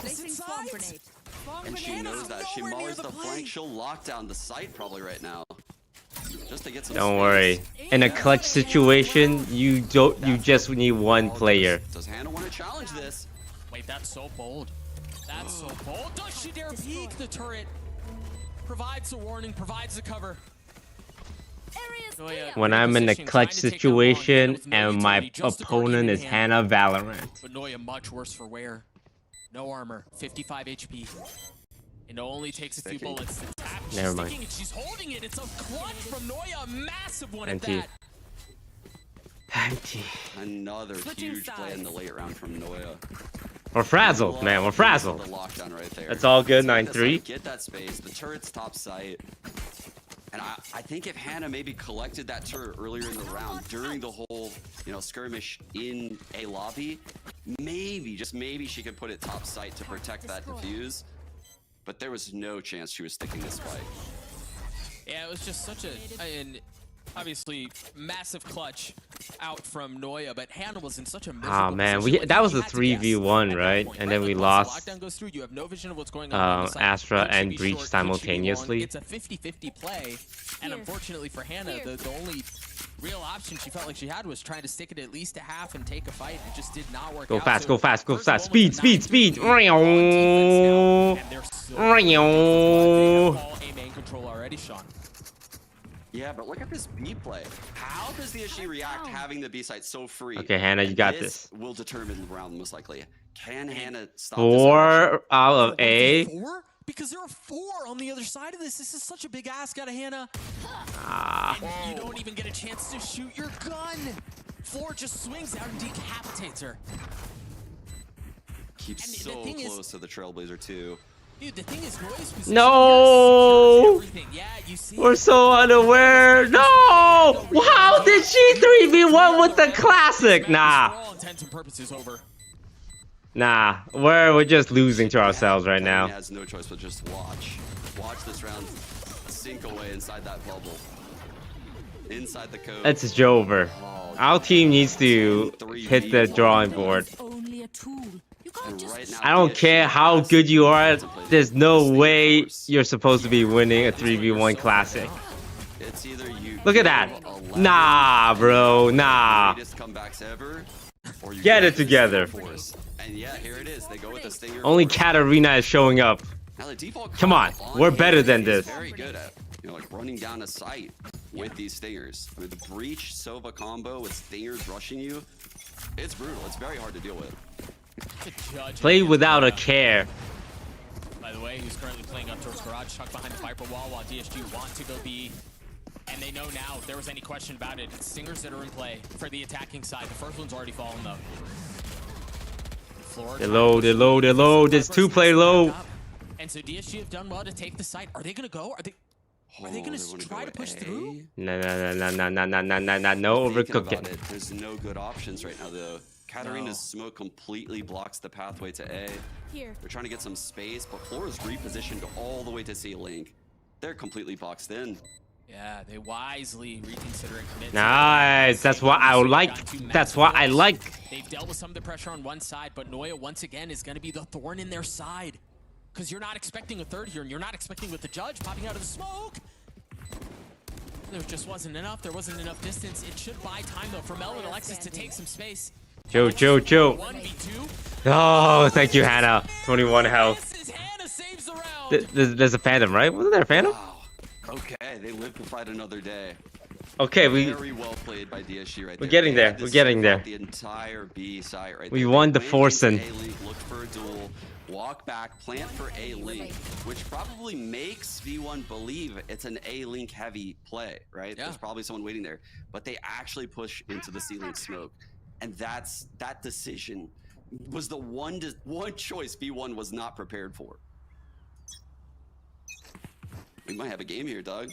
And she knows that. She mollies the flank. She'll lock down the site probably right now. Just to get some Don't space. worry. In a clutch situation, you don't. You just need one player. Does Hannah want to challenge this? Wait, that's so bold. That's so bold. Does she dare peek the turret? Provides the warning, provides the cover. Noya, When great I'm in a position, clutch trying to take down long. Hannah situation with no and my utility, just the opponent guardian is in hand. Hannah Valorant. But Noya much worse for wear. No armor, 55 HP. It only takes a few Sticking. bullets to tap. She's Never mind. sticking and she's holding it. It's a clutch from Noya, a massive one at Anti. that. Anti. Another Switching huge play in the sides. late round from Noya. We're frazzled, man. We're The frazzled. lockdown right there. That's all good. Inside the 9-3. site, Get that space. The turret's top sight. And I think if Hannah maybe collected that turret earlier in the round during the whole, skirmish in a lobby, maybe, just maybe she could put it top sight to protect that defuse. But there was no chance she was sticking this fight. Yeah, it was just such an obviously massive clutch out from Noya, but Hannah was in such a miserable Ah man, position. Like, that was you a had to guess 3v1, at that right? point, And then Like, we once the lost lockdown goes through, you have no vision of what's going on the site. Astra Could she and be Breach short? Could she be long? simultaneously. It's a 50-50 play, and unfortunately for Hannah, the only real option she felt like she had was trying to stick it at least a half and take a fight. It just did not work Go out. fast, So go fast, go Version fast. 1 was Speed, a speed, speed. 9-3 on defense now, and they're so they have all A main control already, Sean. Yeah, but look at this B play. How does the DSG react having the B site so free? Okay, Hannah, you And got this. Will determine the round most likely. Can Hannah stop this? 4 out of A. 4? Because there are 4 on the other side of this. This is such a big ask out of Hannah. Ah. And you don't even get a chance to shoot your gun. Floor just swings out and decapitates her. Keeps And the so thing is- close to the Trailblazer too. Dude, the thing is, Noya's position No! here secures everything. Yeah, you see. We're so unaware. No! How did she 3v1 with the classic? For Nah. all intents and purposes, over. Nah. We're just losing to ourselves right Hannah now. has no choice but just watch. Watch this round sink away inside that bubble. Inside the code. It's over. Our team needs to hit the drawing board. Only a tool. You can't And just right now, I don't DSG care how has good you are. to play There's the no same way course. you're supposed to be winning a 3v1 classic. It's either you Look at that. Nah, bro. Nah. Greatest comebacks ever, or you Get go it together. force. And yeah, here it is. They go with the stinger. Only force. Katarina is showing up. Now the default Come on, call we're better than is this. Very good at like running down a site. with these Stingers. I mean, the Breach Sova combo with Stingers rushing you, it's brutal. It's very hard to deal with. Play without a care. By the way, who's currently playing up towards Garage, tucked behind the Viper wall while DSG want to go B. And they know now, if there was any question about it, it's Stingers that are in play for the attacking side. The first one's already fallen, though. They're low, they're low, they're low. There's 2 play low. And so DSG have done well to take the site. Are they going to go? Are they going to try to push through? No, no Thinking about overcooking. it, there's no good options right now, though. Katarina's smoke completely blocks the pathway to A. Here. They're trying to get some space, but floor is repositioned all the way to C Link. They're completely boxed in. Yeah, they wisely reconsidering commits. Nice. That's what I like. That's what I like. They've dealt with some of the pressure on one side, but Noya once again is going to be the thorn in their side. Because you're not expecting a third here, and you're not expecting with the judge popping out of the smoke. There just wasn't enough. There wasn't enough distance. It should buy time, though, for Mel and Alexis to take some space. Chill. 1v2. Oh, thank you, Hannah. 21 health. This is Hannah saves the round. There's a Phantom, right? Wasn't there a Phantom? Wow. Okay, they live to fight another day. Okay, Very well played by DSG right there. we're getting there. They had to We're getting scope out there. The entire B site right We there. won They the went into forcing. A-Link, looked for a duel, walk back, plant for A-Link, which probably makes V1 believe it's an A-Link heavy play, right? Yeah. There's probably someone waiting there. But they actually push into the C-Link smoke. And that decision was the one choice V1 was not prepared for. We might have a game here, Doug.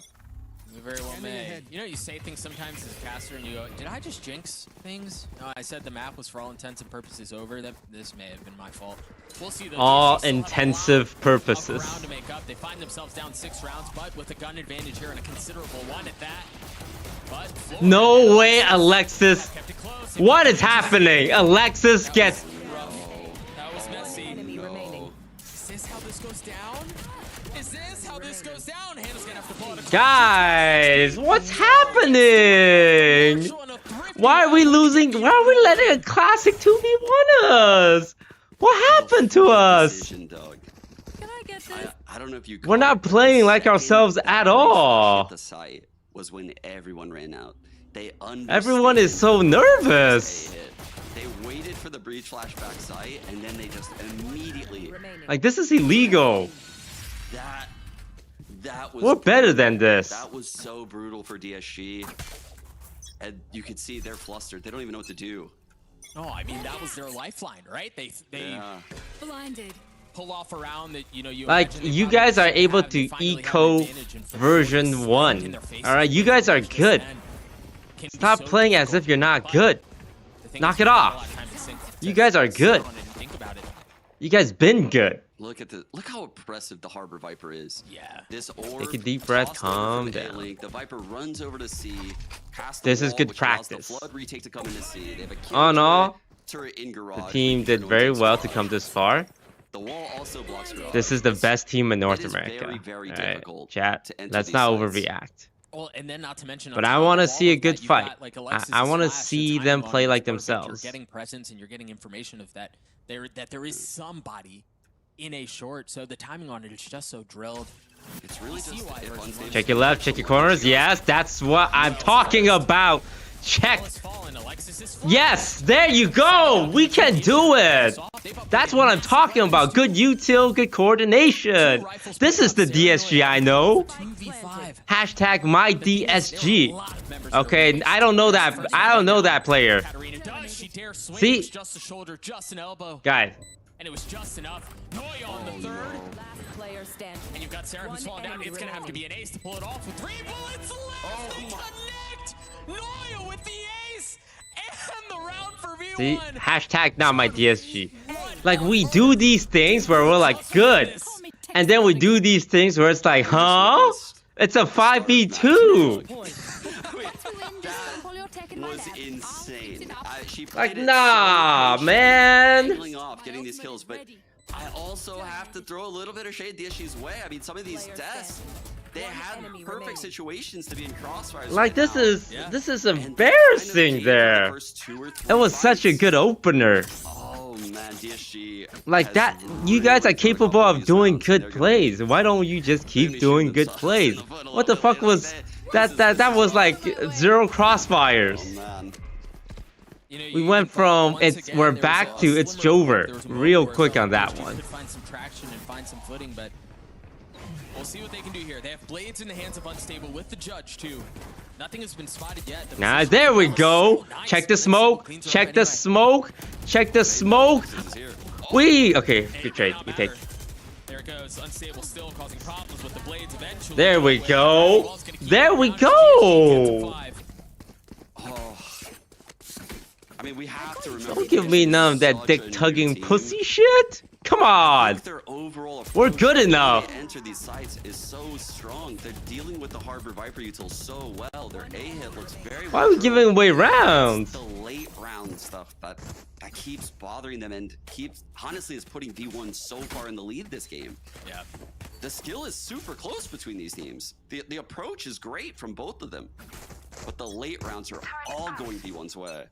We very well may. You know, you say things sometimes as a caster and you go, did I just jinx things? No, I said the map was for all intents and purposes over. This may have been my fault. We'll see. All intensive purposes. Round to make up. They find themselves down 6 rounds, but with a gun advantage here and a considerable one at that. But No way, Alexis. kept it close. What is happening? Alexis gets... That was messy. No. Is this how this goes down? Is this how this goes down? Hannah's gonna have to pull out a Guys, what's happening? Why are we losing? Why are we letting a classic 2v1 us? What happened to us? Decision, Doug. Can I get this? I don't know if you. We're caught not it, but playing the like second ourselves that at Breach all. hit the site was when everyone ran out. They Everyone is so nervous. They waited for the breach flashback site, and then they just immediately. Like, this is illegal. That was. We're better than this. That was so brutal for DSG, and you could see they're flustered. They don't even know what to do. No, I mean that was their lifeline, right? They Yeah. Blinded. pull off around that you Like, imagine they you probably guys are should able have. They to finally have an eco advantage, and for version this smack 1. in their face, Alright, you guys are this good. man can be Stop so playing as difficult, if you're not but good. the thing Knock is, it you have a off. lot of time to think- You to guys are sit good. on it and think about it. You guys been good. Look how impressive the Harbor Viper is. Yeah. This orb. Take a deep breath, tossed over calm from down. A-Link. The Viper runs over to C. Past the This is wall, good which allows practice. The flood retake to come into C. They have a kill All in all, turret in garage. The team did very well to come this far. The wall also blocks garage. This is the best team in North It is America. very, very Alright, difficult chat, to enter let's these not sites. overreact. Well, and then not to mention, But on I top of wanna all see a of good that, you've fight. got, like, I Alexis's wanna flash, the see timing them on play it is like perfect. themselves. You're getting presence and you're getting information of that there is somebody in a short, so the timing on it is just so drilled. It's really See just why if Version1 unstable- Check your left, check your corners. Yes, that's what I'm talking about. Check. Ball is falling, Alexis is flying. Yes, there you go. We can do it. That's what I'm talking about. Good util, good coordination. This is the DSG I know. 2v5. Hashtag my DSG. There are a lot of members Okay, that are I don't know that. I don't know that player. Katarina does. She dares swing. See? It was just a shoulder, just an elbow, Guys, and it was just enough. Noya on the third, Last player standing. and you've got Sarah who's One falling down. enemy It's gonna have to be an ace to pull it off with 3 bullets left. Connect. Noya with the ace and the round for V1. see? Hashtag not my DSG. Like, we do these things where we're like, good. And then we do these things where it's like, huh? It's a 5v2. Was insane. She Like, played it nah, so man. angling off, getting these kills, but I also have to throw a little bit of shade DSG's way. I mean, some of these deaths, they had perfect situations to be in crossfires. Like, right this is now. And they kind of embarrassing gave the there. first 2 or 3 It was such a fights. good opener. Oh man, DSG. Like has that, you guys are really capable turned up of these doing rounds, and good they're gonna- plays. Why don't you just they're gonna keep be doing shooting good themselves plays? in the foot a What the little fuck bit. was? That was like 0 crossfires. Oh man. You know, We you went can from once it's again, we're there was back a to it's slimmer moment. Jover There was a real moment quick where on that DSG one. could find some traction and find some footing, but we'll see what they can do here. They have blades in the hands of Unstable with the judge too. Nothing has been spotted yet. The Now position there we is go. so nice, Check but the Unstable smoke. cleans her Check up the anyway. smoke. Check the smoke. This is here. We okay. It Good trade. may not We take. matter. There it goes. Unstable still causing problems with the blades eventually. There we Where go. Ball's gonna keep There it we down as DSG gets go. a 5. Oh. I mean, we have to remember. Don't give me none of that such a dick new tugging team. pussy shit. Come I on. think their overall We're approach good when enough. They enter these sites is so strong. They're dealing with the Harbor Viper util so well. Their A hit looks very. Why are we well giving drilled. away It's rounds? the late round stuff that keeps bothering them and keeps honestly is putting D1 so far in the lead this game. Yeah. The skill is super close between these teams. The approach is great from both of them, but the late rounds are all going D1's way.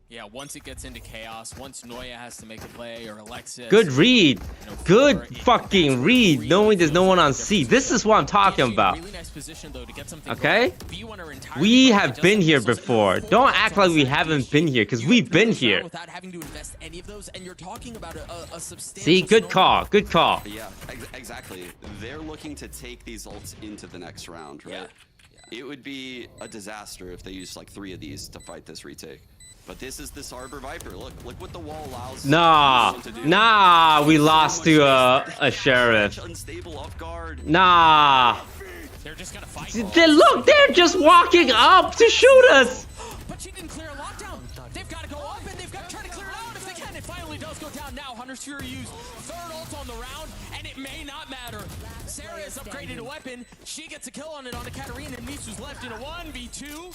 Yeah, once it gets into chaos, once Noya has to make a play or Alexis. Good read. you know, Good Flora, fucking that's where it read. really Knowing there's no feels one like on the C. difference This maker. is what I'm talking DSG in a about. really nice position, though, to get something Okay? going. B1 are entirely We fine. have Just been like here missiles and before. full Don't rounds act on like the we side of haven't DSG. been here, 'cause You we've can been cruise around here. without having to invest any of those, and you're talking about a substantial. See, good call. snowball. Good call. Yeah, exactly. They're looking to take these ults into the next round, right? Yeah. It would be a disaster if they used like 3 of these to fight this retake. But this is this Harbor Viper. Look what the wall allows. Nah. everyone to do. Nah. We So lost much to space. a sheriff. Catch Unstable off guard. Nah. They're just gonna fight. Look, they're just walking up to shoot us. But she didn't clear a lockdown. They've got to go up and they've got to try to clear it out if they can. It finally does go down now. Hunter's Fury used third ult on the round, and it may not matter. Sarah has upgraded a weapon. She gets a kill on it on the Katarina, and Nisu's left in a 1v2.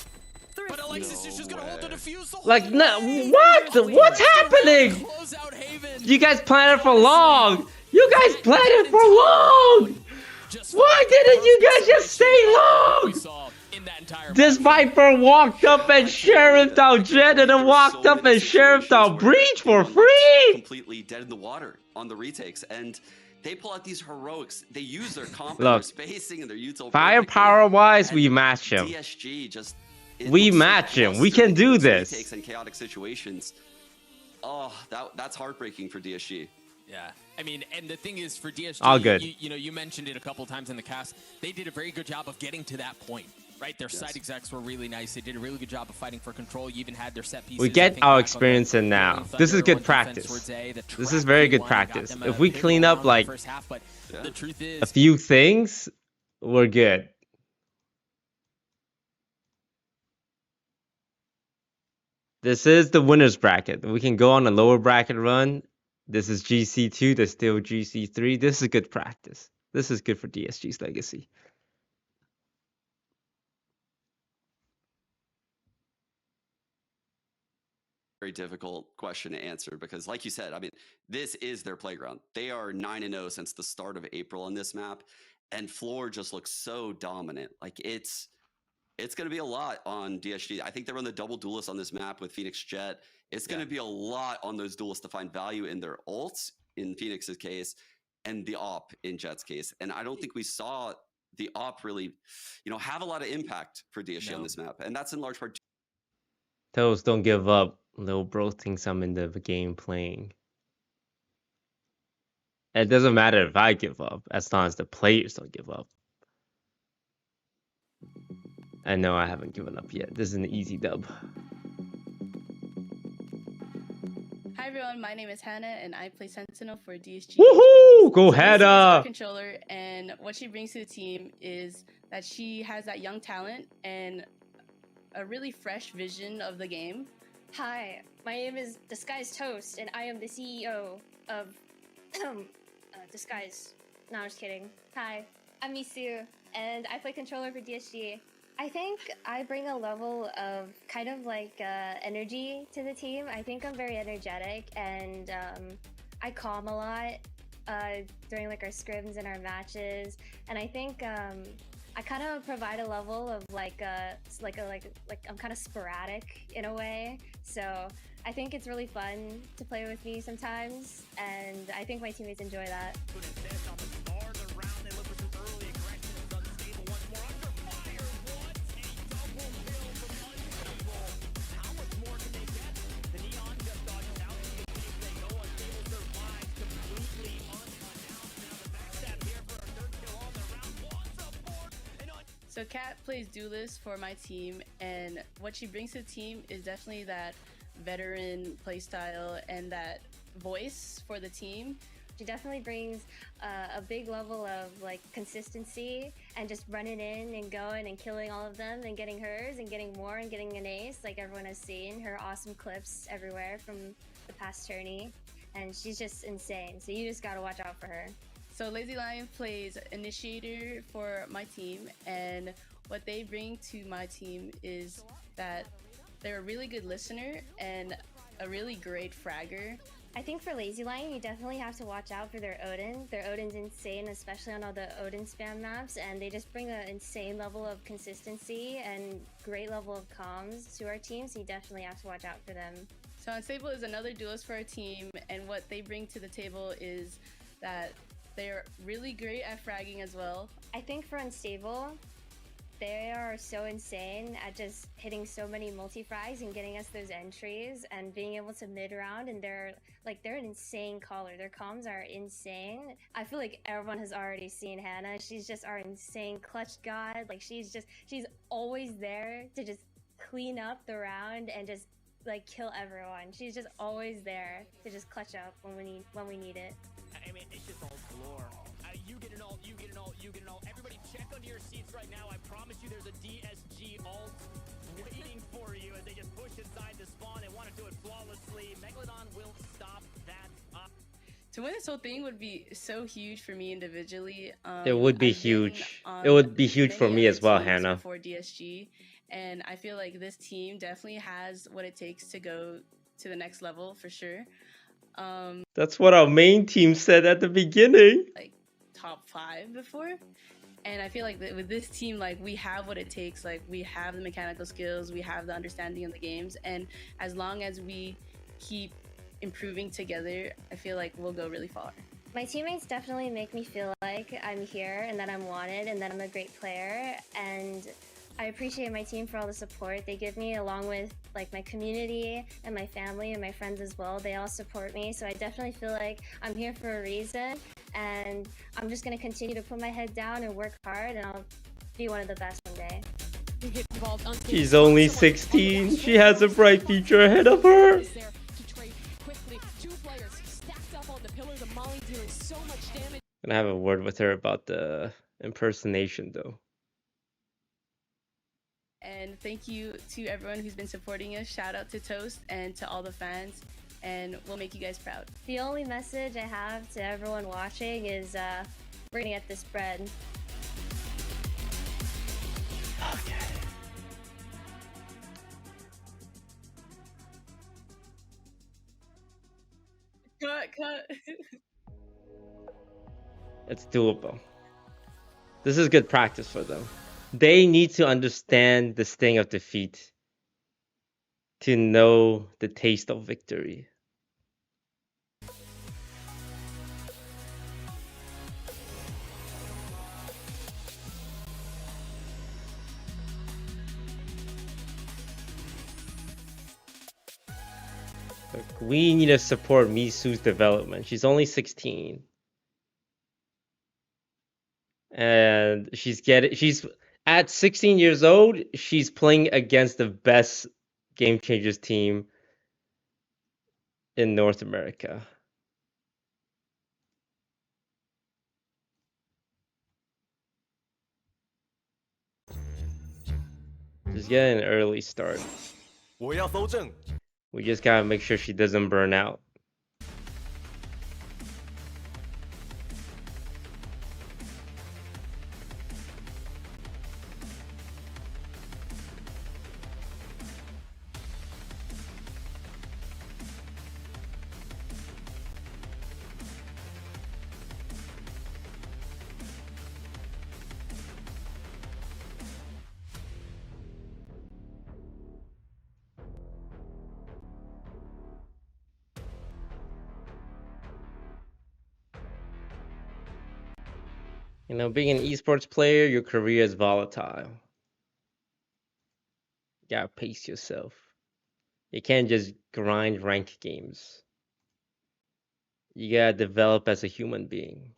But Alexis is just gonna hold the defuse the whole Like, no, way. what? What's happening? Close out Haven. You guys planned it for long. You guys planned it for long. Just Why didn't you guys just stay we long? saw in that entire This match. Viper walked up and sheriffed out Jet and then There were walked so up many and sheriffed situations out where Breach for T1 looked free. completely dead in the water on the retakes, and they pull out these heroics. They use their comp and Look, their spacing and their util. Firepower wise, we And match him. DSG just. it We looks so match him. We clustered can do with this. Retakes and chaotic situations. Oh, that's heartbreaking for DSG. Yeah, I mean, and the thing is, for DSG, All good. You know, you mentioned it a couple times in the cast. They did a very good job of getting to that point, right? Their side execs were really nice. They did a really good job of fighting for control. You even had their set pieces. We I get think, our back on the experience in now. Rolling This is Thunder good on defense practice. towards A, that This is trapped very good B1 and got practice. them If a we big clean round up in the like first half, but Yeah. the truth is, a few things, we're good. This is the winner's bracket. We can go on a lower bracket run. This is GC2, there's still GC3. This is good practice. This is good for DSG's legacy. Very difficult question to answer because, like you said, I mean, this is their playground. They are 9-0 since the start of April on this map, and floor just looks so dominant. Like it's going to be a lot on DSG. I think they run the double duelist on this map with Phoenix Jet. It's going to be a lot on those duelists to find value in their ults in Phoenix's case and the op in Jet's case. And I don't think we saw the op really, have a lot of impact for DSG on this map, and that's in large part. Toast, don't give up. Little bro thinks I'm in the game playing. It doesn't matter if I give up, as long as the players don't give up. I know I haven't given up yet. This is an easy dub. Hi everyone, my name is Hannah and I play Sentinel for DSG. Woohoo! Go So Lucy is Hannah! our controller, and what she brings to the team is that she has that young talent and a really fresh vision of the game. Hi, my name is disguisetoast, and I am the CEO of Disguise. No, I'm just kidding. Hi, I'm Misu, and I play controller for DSG. I think I bring a level of kind of like energy to the team. I think I'm very energetic, and I calm a lot during like our scrims and our matches, and I think I kind of provide a level of like I'm kind of sporadic in a way. So I think it's really fun to play with me sometimes, and I think my teammates enjoy that. So Kat plays duelist for my team, and what she brings to the team is definitely that veteran playstyle and that voice for the team. She definitely brings a big level of like consistency and just running in and going and killing all of them and getting hers and getting more and getting an ace like everyone has seen. Her awesome clips everywhere from the past tourney, and she's just insane. So you just gotta watch out for her. So Lazy Lion plays initiator for my team, and what they bring to my team is that they're a really good listener and a really great fragger. I think for Lazy Lion, you definitely have to watch out for their Odin. Their Odin's insane, especially on all the Odin spam maps, and they just bring an insane level of consistency and great level of comms to our team, so you definitely have to watch out for them. So Unstable is another duelist for our team, and what they bring to the table is that they're really great at fragging as well. I think for Unstable, they are so insane at just hitting so many multi-frags and getting us those entries and being able to mid-round, and they're an insane caller. Their comms are insane. I feel like everyone has already seen Hannah. She's just our insane clutch god. Like she's always there to just clean up the round and just like kill everyone. She's just always there to just clutch up when we need it. I mean, it's just all galore. You get an ult, you get an ult, you get an ult. Everybody check under your seats right now. I promise you there's a DSG ult waiting for you as they just push inside the spawn. They want to do it flawlessly. Megalodon will stop that up. To win this whole thing would be so huge for me individually. It would be I've been huge. on It would be huge for many me other as well, teams Hannah. Before DSG, and I feel like this team definitely has what it takes to go to the next level for sure. That's what our main team said at the beginning. Like top 5 before, and I feel like that with this team, like we have what it takes. Like we have the mechanical skills, we have the understanding of the games, and as long as we keep improving together, I feel like we'll go really far. My teammates definitely make me feel like I'm here and that I'm wanted and that I'm a great player, and I appreciate my team for all the support they give me, along with like my community and my family and my friends as well. They all support me, so I definitely feel like I'm here for a reason, and I'm just gonna continue to put my head down and work hard, and I'll be one of the best one day. You get involved on She's only 16. She has a bright future ahead of her. Is there to trade quickly. Two players stacked up on the pillar. The Molly dealing so much damage. Gonna have a word with her about the impersonation though. And thank you to everyone who's been supporting us. Shout out to Toast and to all the fans, and we'll make you guys proud. The only message I have to everyone watching is we're gonna get this bread. Cut. It's doable. This is good practice for them. They need to understand the sting of defeat to know the taste of victory. Look, we need to support Misu's development. She's only 16. And she's at 16 years old, she's playing against the best Game Changers team in North America. Just get an early start. We just gotta make sure she doesn't burn out. You know, being an esports player, your career is volatile. You gotta pace yourself. You can't just grind rank games. You gotta develop as a human being.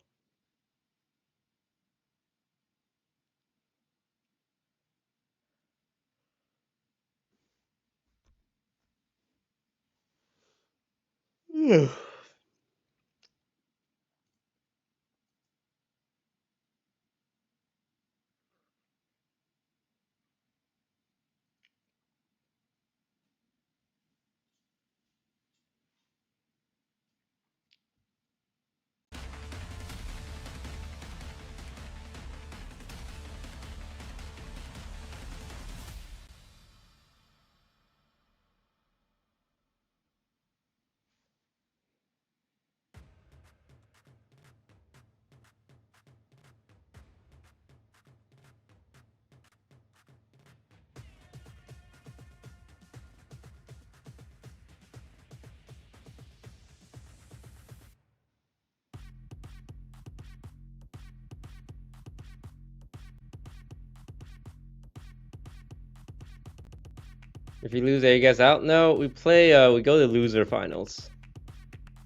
If you lose, are you guys out? No, we play. We go to loser finals.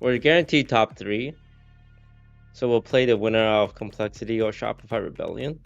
We're guaranteed top 3. So we'll play the winner of Complexity or Shopify Rebellion.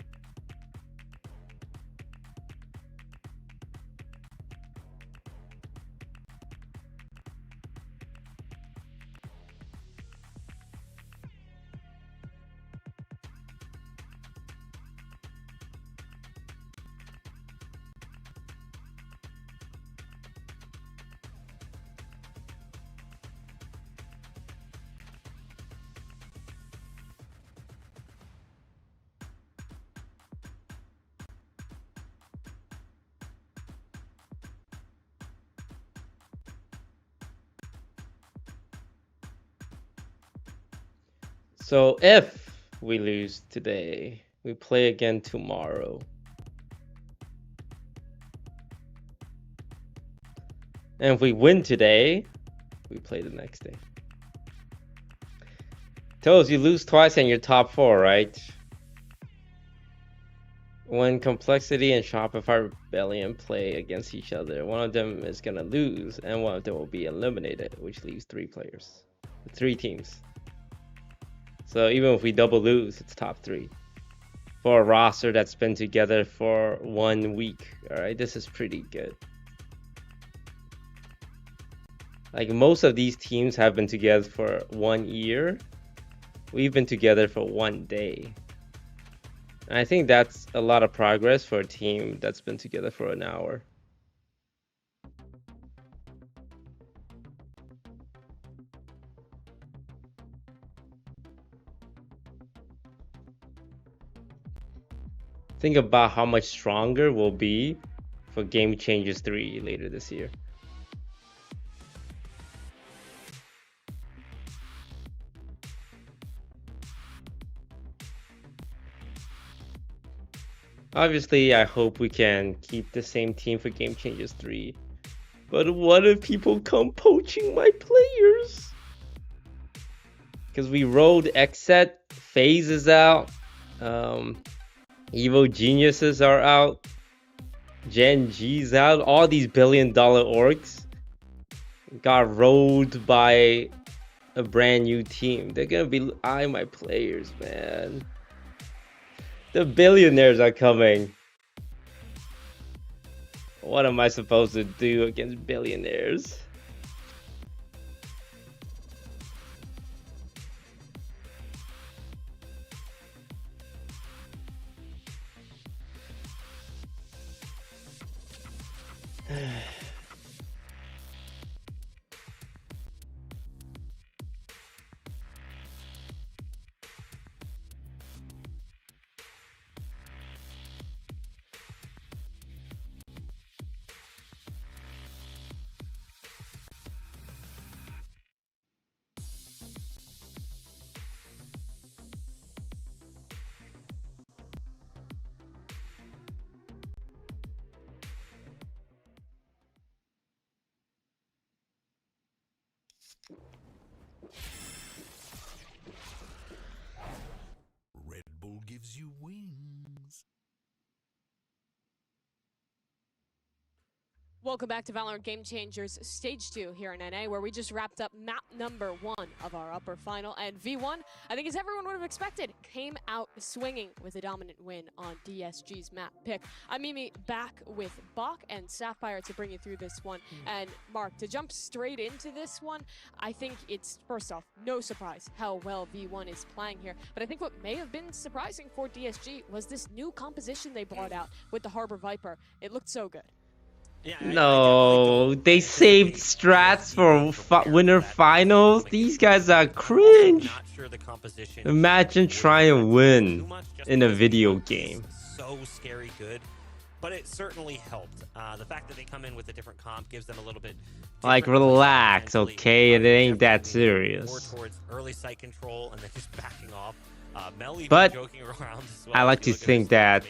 So if we lose today, we play again tomorrow. And if we win today, we play the next day. Toes, you lose twice and you're top 4, right? When Complexity and Shopify Rebellion play against each other, one of them is gonna lose and one of them will be eliminated, which leaves 3 players. 3 teams. So even if we double lose, it's top 3. For a roster that's been together for 1 week. Alright, this is pretty good. Like most of these teams have been together for 1 year. We've been together for 1 day. And I think that's a lot of progress for a team that's been together for an hour. Think about how much stronger we'll be for Game Changers 3 later this year. Obviously, I hope we can keep the same team for Game Changers 3. But what if people come poaching my players? Because we rolled Xset, FaZe is out, Evo Geniuses are out, Gen G's out, all these billion-dollar orgs got rolled by a brand new team. They're gonna be eyeing my players, man. The billionaires are coming. What am I supposed to do against billionaires? Red Bull gives you wings. Welcome back to Valorant Game Changers Stage 2 here in NA, where we just wrapped up map number 1 of our upper final. And V1, I think as everyone would have expected, came out swinging with a dominant win on DSG's map pick. I'm Mimi back with Bach and Sapphire to bring you through this one. And Mark, to jump straight into this one, I think it's, first off, no surprise how well V1 is playing here. But I think what may have been surprising for DSG was this new composition they brought out with the Harbor Viper. It looked so good. Yeah, No, they saved strats for winter finals. These guys are cringe. Not sure the composition. Imagine trying to win in a video game. So scary good, but it certainly helped. The fact that they come in with a different comp gives them a little bit. Like, relax, okay? It ain't that serious. More towards early sight control and then just backing off. But joking around as well. I like to think that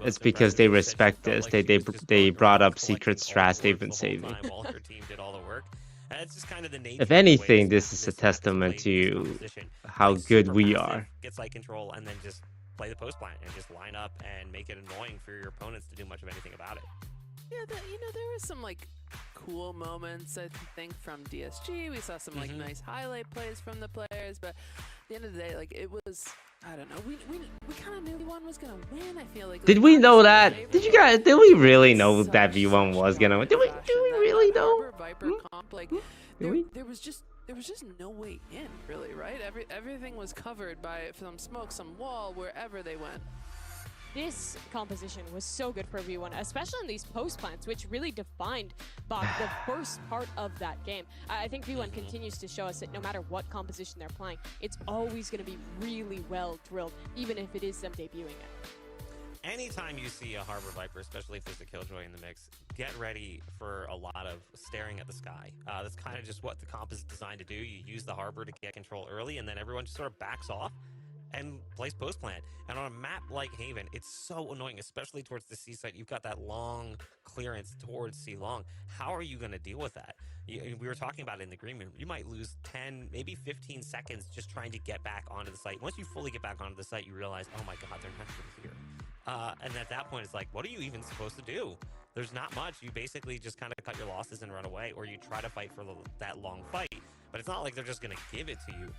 it's because they impressive respect felt this. like she was just They going brought around up secret collecting all the strats they've work been the whole saving. time while her team did all the work. And it's just kind of the nature of the If way anything, this this is a map is testament played, this to composition. how Play good super we passive, are. Get sight control and then just play the post plant and just line up and make it annoying for your opponents to do much of anything about it. Yeah, there were some like cool moments I think from DSG. We saw some like nice highlight plays from the players, but at the end of the day, like it was, I don't know. We kind of knew V1 was gonna win. I feel like. Did we know that? Did we really know that V1 was gonna win? Did we really know? Viper comp, like there was just no way in, really, right? Everything was covered by some smoke, some wall, wherever they went. This composition was so good for V1, especially in these post plants, which really defined Bach the first part of that game. I think V1 continues to show us that no matter what composition they're playing, it's always going to be really well drilled, even if it is them debuting it. Anytime you see a Harbor Viper, especially if there's a Killjoy in the mix, get ready for a lot of staring at the sky. That's kind of just what the comp is designed to do. You use the Harbor to get control early, and then everyone just sort of backs off and plays post plant. And on a map like Haven, it's so annoying, especially towards the C site. You've got that long clearance towards C long. How are you going to deal with that? We were talking about it in the green room. You might lose 10, maybe 15 seconds just trying to get back onto the site. Once you fully get back onto the site, you realize, oh my god, they're not even here. And at that point, it's like, what are you even supposed to do? There's not much. You basically just kind of cut your losses and run away, or you try to fight for that long fight. But it's not like they're just going to give it to you.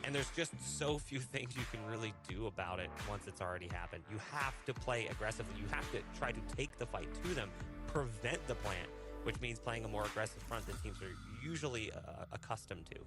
And there's just so few things you can really do about it once it's already happened. You have to play aggressively. You have to try to take the fight to them, prevent the plant, which means playing a more aggressive front than teams are usually accustomed to.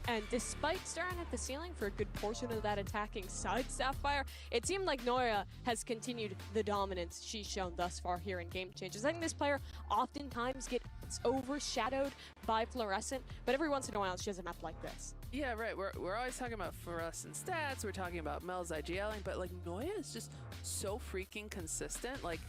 And despite staring at the ceiling for a good portion of that attacking side, Sapphire, it seemed like Noya has continued the dominance she's shown thus far here in Game Changers. I think this player oftentimes gets overshadowed by Fluorescent, but every once in a while she has a map like this. Yeah, right. We're always talking about fluorescent stats. We're talking about Mel's IGLing, but like Noya is just so freaking consistent. Like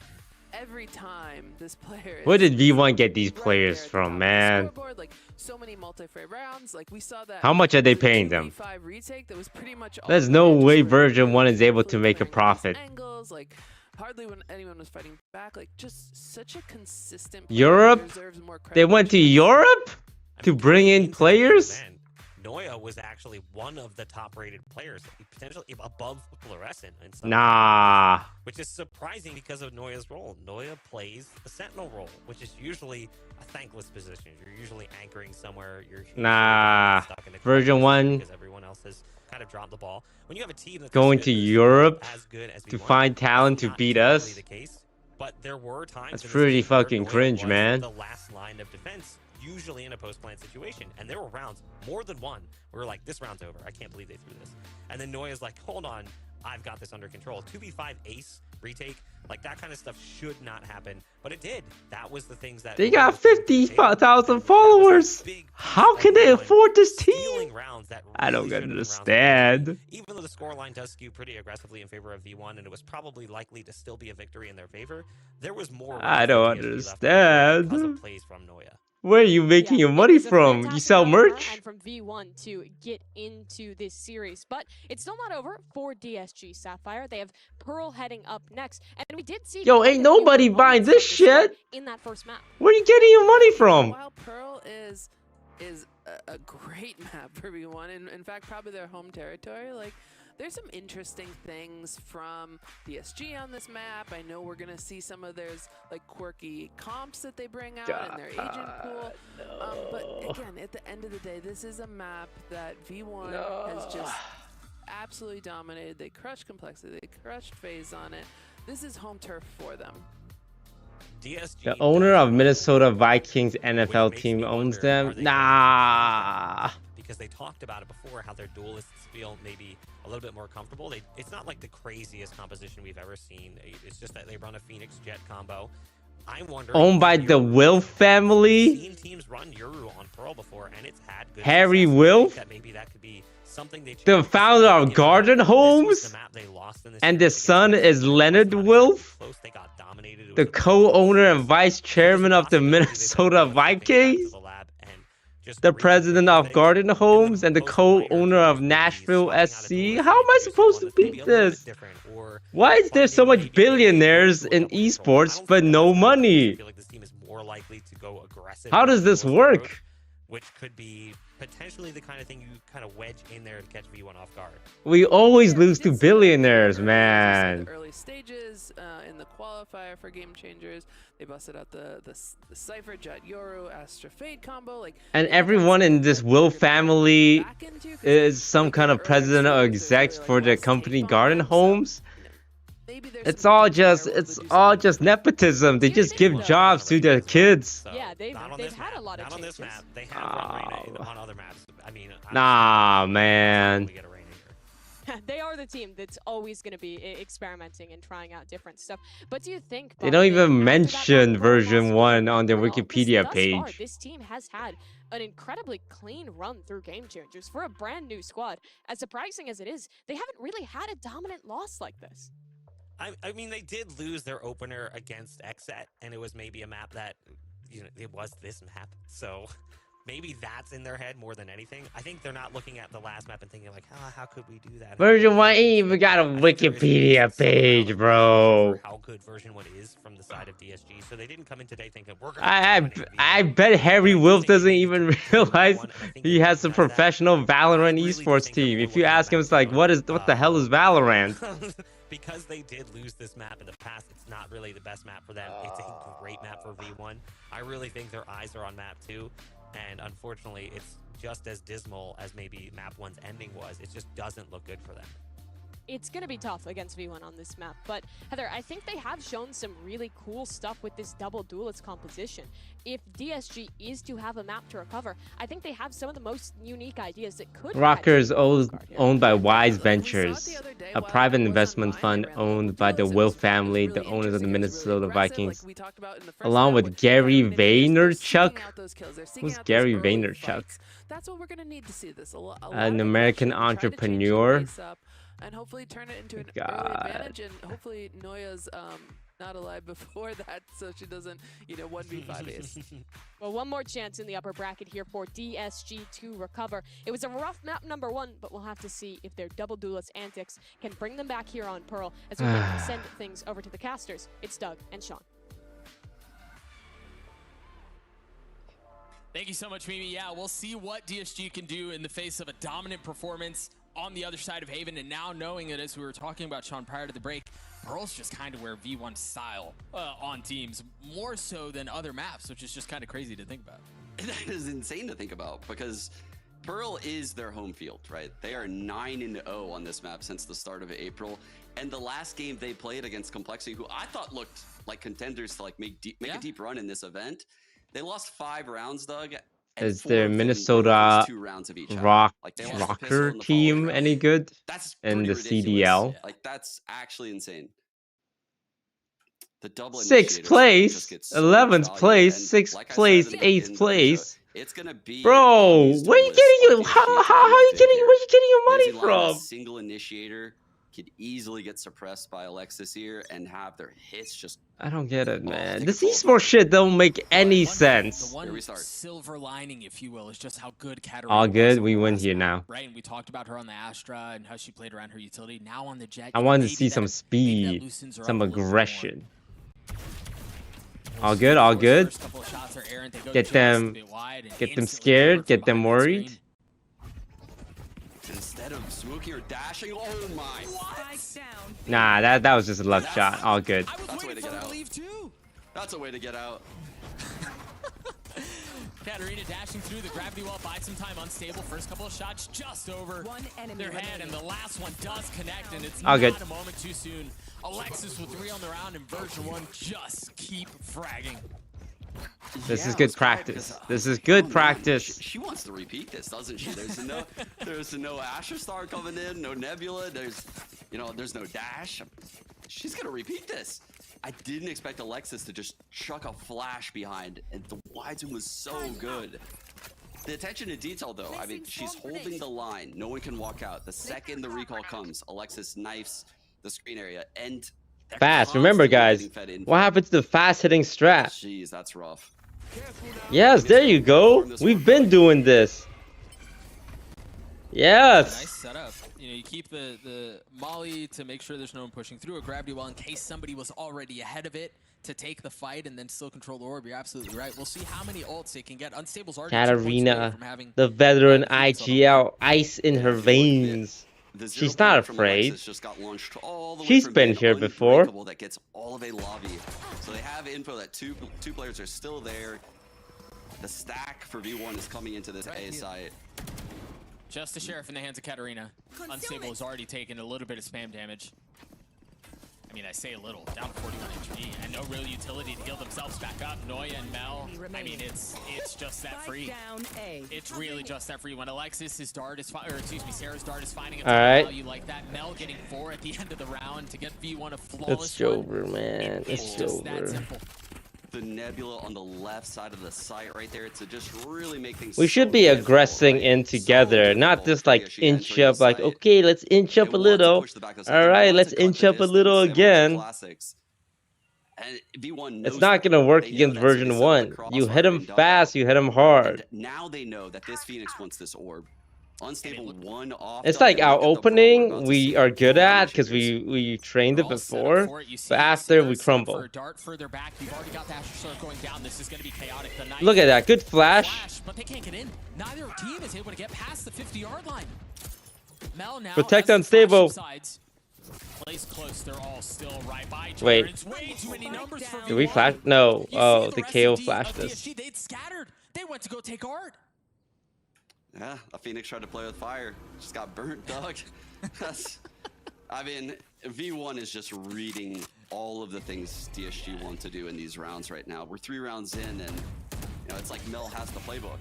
every time this player. Where did V1 get these players from, man? Like so many multi-frame rounds. Like we saw that. How much are they paying them? Retake that was pretty much. There's no way Version 1 is able to make a profit. Angles, like hardly when anyone was fighting back. Like just such a consistent. Europe? They went to Europe to bring in players? Noya was actually one of the top-rated players, potentially above Fluorescent. Nah. Which is surprising because of Noya's role. Noya plays the Sentinel role, which is usually a thankless position. You're usually anchoring somewhere. You're stuck in the Version 1 because everyone else has kind of dropped the ball. When you have a team that's going to Europe as good as to find talent to beat us. The case, but there were times that's pretty fucking cringe, man. The last line of defense, usually in a post-plant situation. And there were rounds, more than one, where we're like, this round's over. I can't believe they threw this. And then Noya's like, hold on, I've got this under control. 2v5 ace, retake, like that kind of stuff should not happen. But it did. That was the things that... They got 50,000 followers. How can they afford this team? I don't understand. Even though the scoreline does skew pretty aggressively in favor of V1, and it was probably likely to still be a victory in their favor, there was more... I don't understand. Because of plays from Noya. Where are you making your money from? You sell merch? And from V1 to get into this series. But it's still not over for DSG Sapphire. They have Pearl heading up next. And we did see... Yo, ain't nobody buying this shit! In that first map. Where are you getting your money from? While Pearl is a great map for V1. In fact, probably their home territory. Like, there's some interesting things from DSG on this map. I know we're gonna see some of theirs like quirky comps that they bring out in their agent pool. But again, at the end of the day, this is a map that V1 has just absolutely dominated. They crushed Complexity, they crushed FaZe on it. This is home turf for them. DSG, The owner of Minnesota Vikings NFL team owns them. Nah. Because they talked about it before, how their duelists feel maybe a little bit more comfortable. It's not like the craziest composition we've ever seen. It's just that they run a Phoenix Jet combo. I wonder. Owned by the Wilf family. I've seen teams run Yoru on Pearl before, and it's had good Harry success. Wilf. That maybe that could be something they. The founder of Garden Homes. And the son is Leonard Wilf. The co-owner and vice chairman of the Minnesota Vikings. The president of Garden Homes and the co-owner of Nashville SC. How am I supposed to beat this? Why is there so much billionaires in esports but no money? How does this work? Which could be potentially the kind of thing you kind of wedge in there to catch V1 off guard. We always lose to billionaires, man. Early stages in the qualifier for Game Changers, they busted out the Cypher, Jet Yoru, Astra Fade combo. And everyone in this Will family is some kind of president or exec for the company Garden Homes. It's all just nepotism. They just give jobs to their kids. Yeah, they've had a lot of changes. On this map. They have run on other maps. I mean, nah, man. They are the team that's always going to be experimenting and trying out different stuff. But do you think they don't even mention version 1 on their Wikipedia page? This team has had an incredibly clean run through Game Changers for a brand new squad. As surprising as it is, they haven't really had a dominant loss like this. I mean, they did lose their opener against Xset, and it was maybe a map that, you know, it was this map. So maybe that's in their head more than anything. I think they're not looking at the last map and thinking like, how could we do that? Version 1 ain't even got a Wikipedia page, bro. How good version 1 is from the side of DSG. So they didn't come in today thinking we're gonna I bet Harry Wilf doesn't even realize he has a professional Valorant esports team. If you ask him, it's like, what the hell is Valorant? Because they did lose this map in the past, it's not really the best map for them. It's a great map for V1. I really think their eyes are on map 2, and unfortunately, it's just as dismal as maybe map 1's ending was. It just doesn't look good for them. It's going to be tough against V1 on this map, but Heather, I think they have shown some really cool stuff with this double duelist composition. If DSG is to have a map to recover, I think they have some of the most unique ideas that could... Rockers owned by Wise Ventures, a private investment fund owned by the Will family, the owners of the Minnesota Vikings, along with Gary Vaynerchuk. Who's Gary Vaynerchuk? That's what we're going to need to see this. An American entrepreneur. And hopefully turn it into an early advantage, and hopefully Noya's not alive before that, so she doesn't, 1v5 ace. Well, one more chance in the upper bracket here for DSG to recover. It was a rough map number 1, but we'll have to see if their double duelist antics can bring them back here on Pearl as we can send things over to the casters. It's Doug and Sean. Thank you so much, Mimi. Yeah, we'll see what DSG can do in the face of a dominant performance on the other side of Haven, and now knowing it, as we were talking about, Sean, prior to the break, Pearl's just kind of where V1's style on teams, more so than other maps, which is just kind of crazy to think about. That is insane to think about, because Pearl is their home field, right? They are 9-0 on this map since the start of April, and the last game they played against Complexity, who I thought looked like contenders to make a deep run in this event, they lost 5 rounds, Doug. Is their Minnesota rocker team any good in the CDL? Like, that's actually insane. The double 6th place, 11th place, 6th place, 8th place. It's gonna be, bro. Where are you getting where you getting your money from? Single initiator could easily get suppressed by Alexis here and have their hits just... I don't get it, man. This esports shit don't make any sense. The one silver lining, if you will, is just how good Katarina all good, we win here now. Right, and we talked about her on the Astra and how she played around her utility. Now on the Jet, I wanted to see some speed, some aggression. All good, all good. Get them scared, get them worried. Instead, instead of smoking or dashing. Oh my! Nah, that was just a luck shot. All good. That's a way to get out. That's a way to get out. Katarina dashing through the gravity wall, buys some time, unstable. First couple of shots just over their head, and the last one does connect, and it's all not good. a moment too soon. Alexis with 3 on the round, and Version1 just keep fragging. This is good practice. This is good practice. She wants to repeat this, doesn't she? There's no Asher Star coming in, no Nebula. There's no dash. She's gonna repeat this. I didn't expect Alexis to just chuck a flash behind, and the wide zoom was so good. The attention to detail, though, I mean, she's holding the line. No one can walk out. The second the recall comes, Alexis knifes the screen area, and Fast. Remember, guys, what happened to the fast-hitting strat? Jeez, that's rough. Yes, there you go. We've been doing this. Yes. Nice setup. You know, you keep the molly to make sure there's no one pushing through a gravity well in case somebody was already ahead of it to take the fight and then still control the orb. You're absolutely right. We'll see how many ults they can get. Unstable's already 2 points away Katarina, from having the veteran IGL, ice in her veins. She's not afraid. She's been here before. That gets all of a lobby. So they have info that two players are still there. The stack for V1 is coming into this A site. Just the Sheriff in the hands of Katarina. Unstable has already taken a little bit of spam damage. I mean, I say a little, down 41 HP, and no real utility to heal themselves back up. Noya and Mel, I mean, it's just that free. It's really just that free. When Alexis's dart is, Sarah's dart is finding its value like that. Mel getting 4 at the end of the round to get V1 a flawless It's over, man. It's just that over. simple. The Nebula on the left side of the site right there to just really make things. We should be aggressing in together, not just like inch up, like, okay, let's inch up a little. All right, let's inch up a little again. It's not going to work against version 1. You hit them fast, you hit them hard. Now they know that this Phoenix wants this orb. Unstable 1 off. It's like our opening we are good at because we trained it before, but after we crumble. Look at that, good flash. But they can't get in. Neither team is able to get past the 50-yard line. Mel now Protect Unstable. Plays close, they're all still right by each Wait. other. It's way too many numbers for Did we V1. flash? No. You Oh, see the rest KO of flashed of us. DSG, they'd scattered. They went to go take art. Yeah, a Phoenix tried to play with fire. Just got burnt, dog. I mean, V1 is just reading all of the things DSG want to do in these rounds right now. We're 3 rounds in, and it's like Mel has the playbook.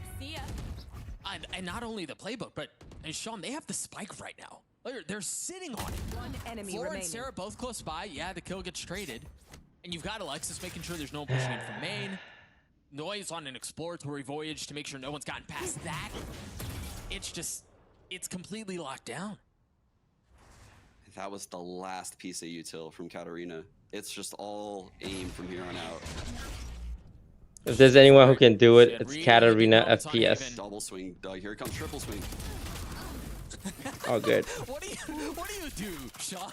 And not only the playbook, but Sean, they have the spike right now. They're sitting on it. One enemy Flora remaining. and Sarah both close by. Yeah, the kill gets traded. And you've got Alexis making sure there's no one pushing in from main. Noise on an exploratory voyage to make sure no one's gotten past that. It's completely locked down. That was the last piece of util from Katarina. It's just all aim from here on out. If there's anyone who can do it, it's Katarina FPS. Double swing, Doug. Here comes triple swing. All good. What do you do, Sean,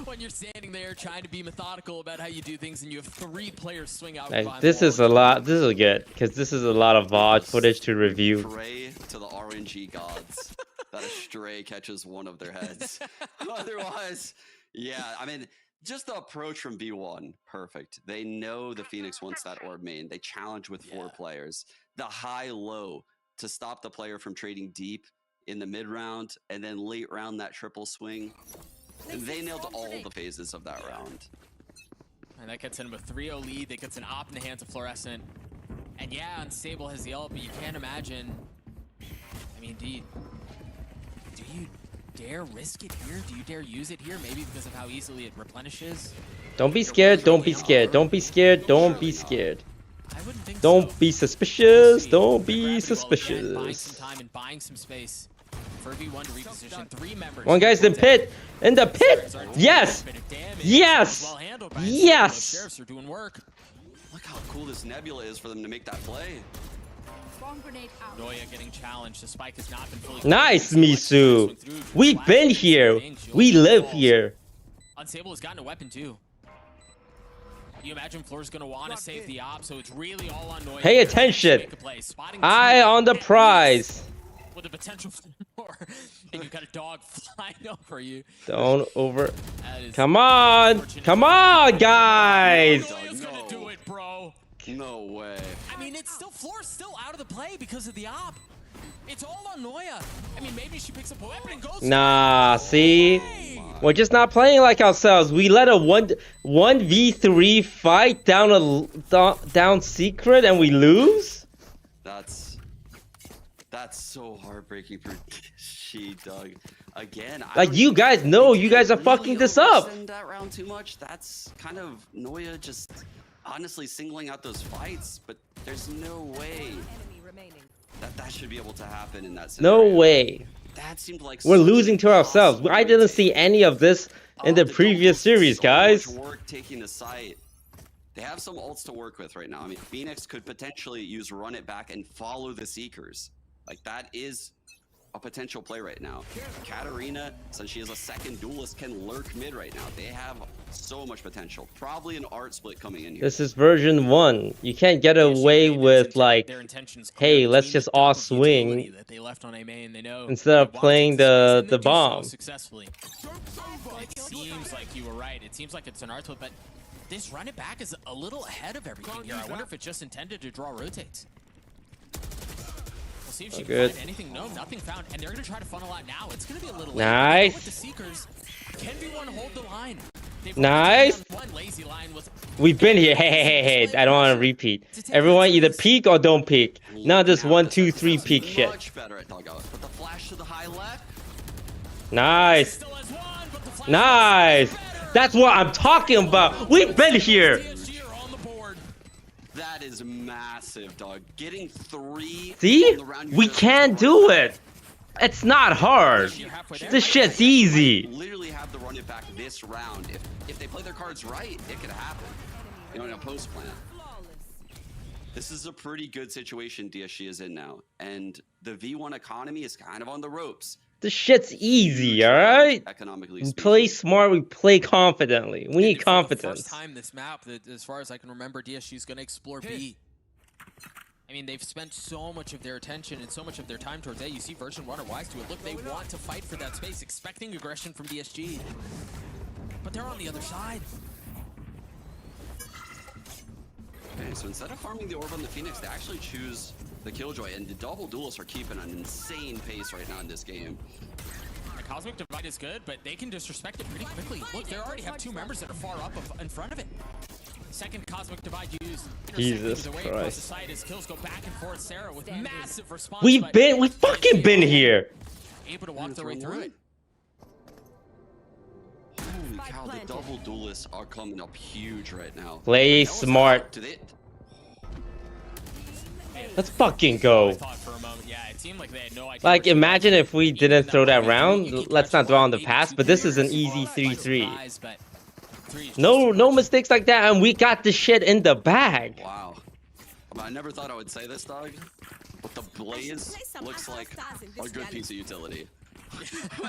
when you're standing there trying to be methodical about how you do things and you have 3 players swing out? Like, this is a lot. This is good because this is a lot of VOD footage to review. Pray to the RNG gods that a stray catches one of their heads. Otherwise, yeah, I mean, just the approach from V1, perfect. They know the Phoenix wants that orb main. They challenge with 4 players. The high-low to stop the player from trading deep in the mid round, and then late round that triple swing. They nailed all the phases of that round. And that gets him a 3-0 lead. That gets an op in the hands of Fluorescent. And yeah, Unstable has the ult, but you can't imagine. I mean, do you dare risk it here? Do you dare use it here? Maybe because of how easily it replenishes? Don't be scared. Don't be scared. Don't be scared. Don't be scared. I wouldn't think Don't so. be suspicious. Don't be Buying suspicious. some time and buying some space for V1 to reposition 3 members. One guy's in the pit. In the pit. Yes. Yes. Well handled by Yes. Sheriffs are doing work. Look how cool this Nebula is for them to make that play. Noya getting challenged. The spike has not been fully. Nice, Misu. We've been here. We live here. Unstable has gotten a weapon too. You imagine Floor's gonna want to save the op, so it's really all on Noya. Pay attention. Spotting Eye on the prize. with the potential for more. And you've got a dog flying over you. Don't over. That is Come on, unfortunate. come on, guys. Noya's gonna do it, bro. No way. I mean, it's still Floor's still out of the play because of the op. It's all on Noya. I mean, maybe she picks up a weapon and goes. Nah, see, we're just not playing like ourselves. We let a 1v3 fight down secret and we lose. That's so heartbreaking for she, Doug. Again, Like, you guys know you guys are fucking this up. Overextend that round too much. That's kind of Noya just honestly singling out those fights, but there's no way that should be able to happen in that No scenario. way. That seemed like We're such losing to ourselves. impossible I didn't retake. see any of this in the They've previous done series, so guys. much work taking the site. They have some ults to work with right now. I mean, Phoenix could potentially use run it back and follow the Seekers. Like, that is a potential play right now. Katarina, since she is a second duelist, can lurk mid right now. They have so much potential. Probably an art split coming in here. This is version 1. You can't get away with like, Their intentions hey, let's between just the all dump of utility swing that they left on A main. They know instead of they wanna playing take the space, the and they do so bomb. successfully. It seems like you were right. It seems like it's an art split, but this run it back is a little ahead of everything here. I wonder if it's just intended to draw rotates. We'll see if she can Good. find anything. No, nothing found. And they're going to try to funnel out now. It's going to be a little late. Nice. With the Seekers, can be one hold the line. They've Nice. one lazy line with. We've been here. Hey. I don't want to repeat. Everyone either peek or don't peek. Not this 1, 2, 3 peek shit. Much better at dugout. But the flash to the high left. Nice. Still has one, but the flash Nice. That's what I'm talking about. We've been here. DSG are on the board. That is massive, dog. Getting 3. See? on the round you We just can scored. do it. It's not hard. This shit's easy. Literally have to run it back this round. If they play their cards right, it could happen. You know, in a post plan. This is a pretty good situation DSG is in now, and the V1 economy is kind of on the ropes. This shit's easy, alright? Economically We speaking. play smart, we play confidently. We need For the confidence. first time this map, that, as far as I can remember, DSG is going to explore B. I mean, they've spent so much of their attention and so much of their time towards A. You see Version1 are wise to it. Look, they want to fight for that space, expecting aggression from DSG. But they're on the other side. Okay, so instead of farming the orb on the Phoenix, they actually choose the Killjoy, and the double duelists are keeping an insane pace right now in this game. The Cosmic Divide is good, but they can disrespect it pretty quickly. Look, they already have 2 members that are far up in front of it. Second Cosmic Divide used. Jesus Away across the Christ. side as kills go back and forth. Sarah with massive response. We but fucking been here. able to walk their way through it. Holy cow, the double duelists are coming up huge right now. Play That was smart. to the- Let's fucking go. I thought for a moment, yeah, it seemed like they had no idea. Like, where she imagine was. if we Even didn't in throw that 1v3, round. you keep Let's not touching dwell on the maybe past, 2 but this is an players. easy By 3-3. surprise, but 3 is just No too much. mistakes like that, and we got the shit in the bag. Wow. I never thought I would say this, dog, but the Blaze looks like a good piece of utility.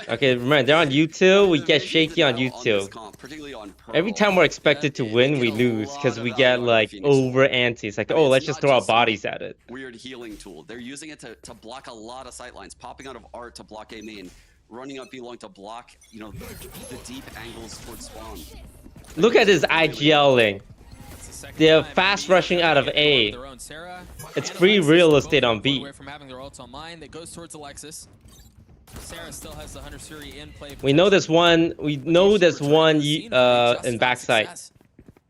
Okay, remember, they're on U2, we get shaky on This U2. comp, particularly on Pearl. Every time we're expected to win, we lose, because we get, like, over ante. It's like, oh, let's just throw our bodies at it. Weird healing tool. They're using it to block a lot of sightlines, popping out of art to block A main, running up B long to block, you know, the deep angles towards spawn. Look at this IGL-ing. It's the second They're time fast they rushing out of get A. their own. Sarah It's and free Alexis real both estate on one B. away from having their ults online. That goes towards Alexis. Sarah still has the Hunter Suri in play. We know this one. We know this one in backside.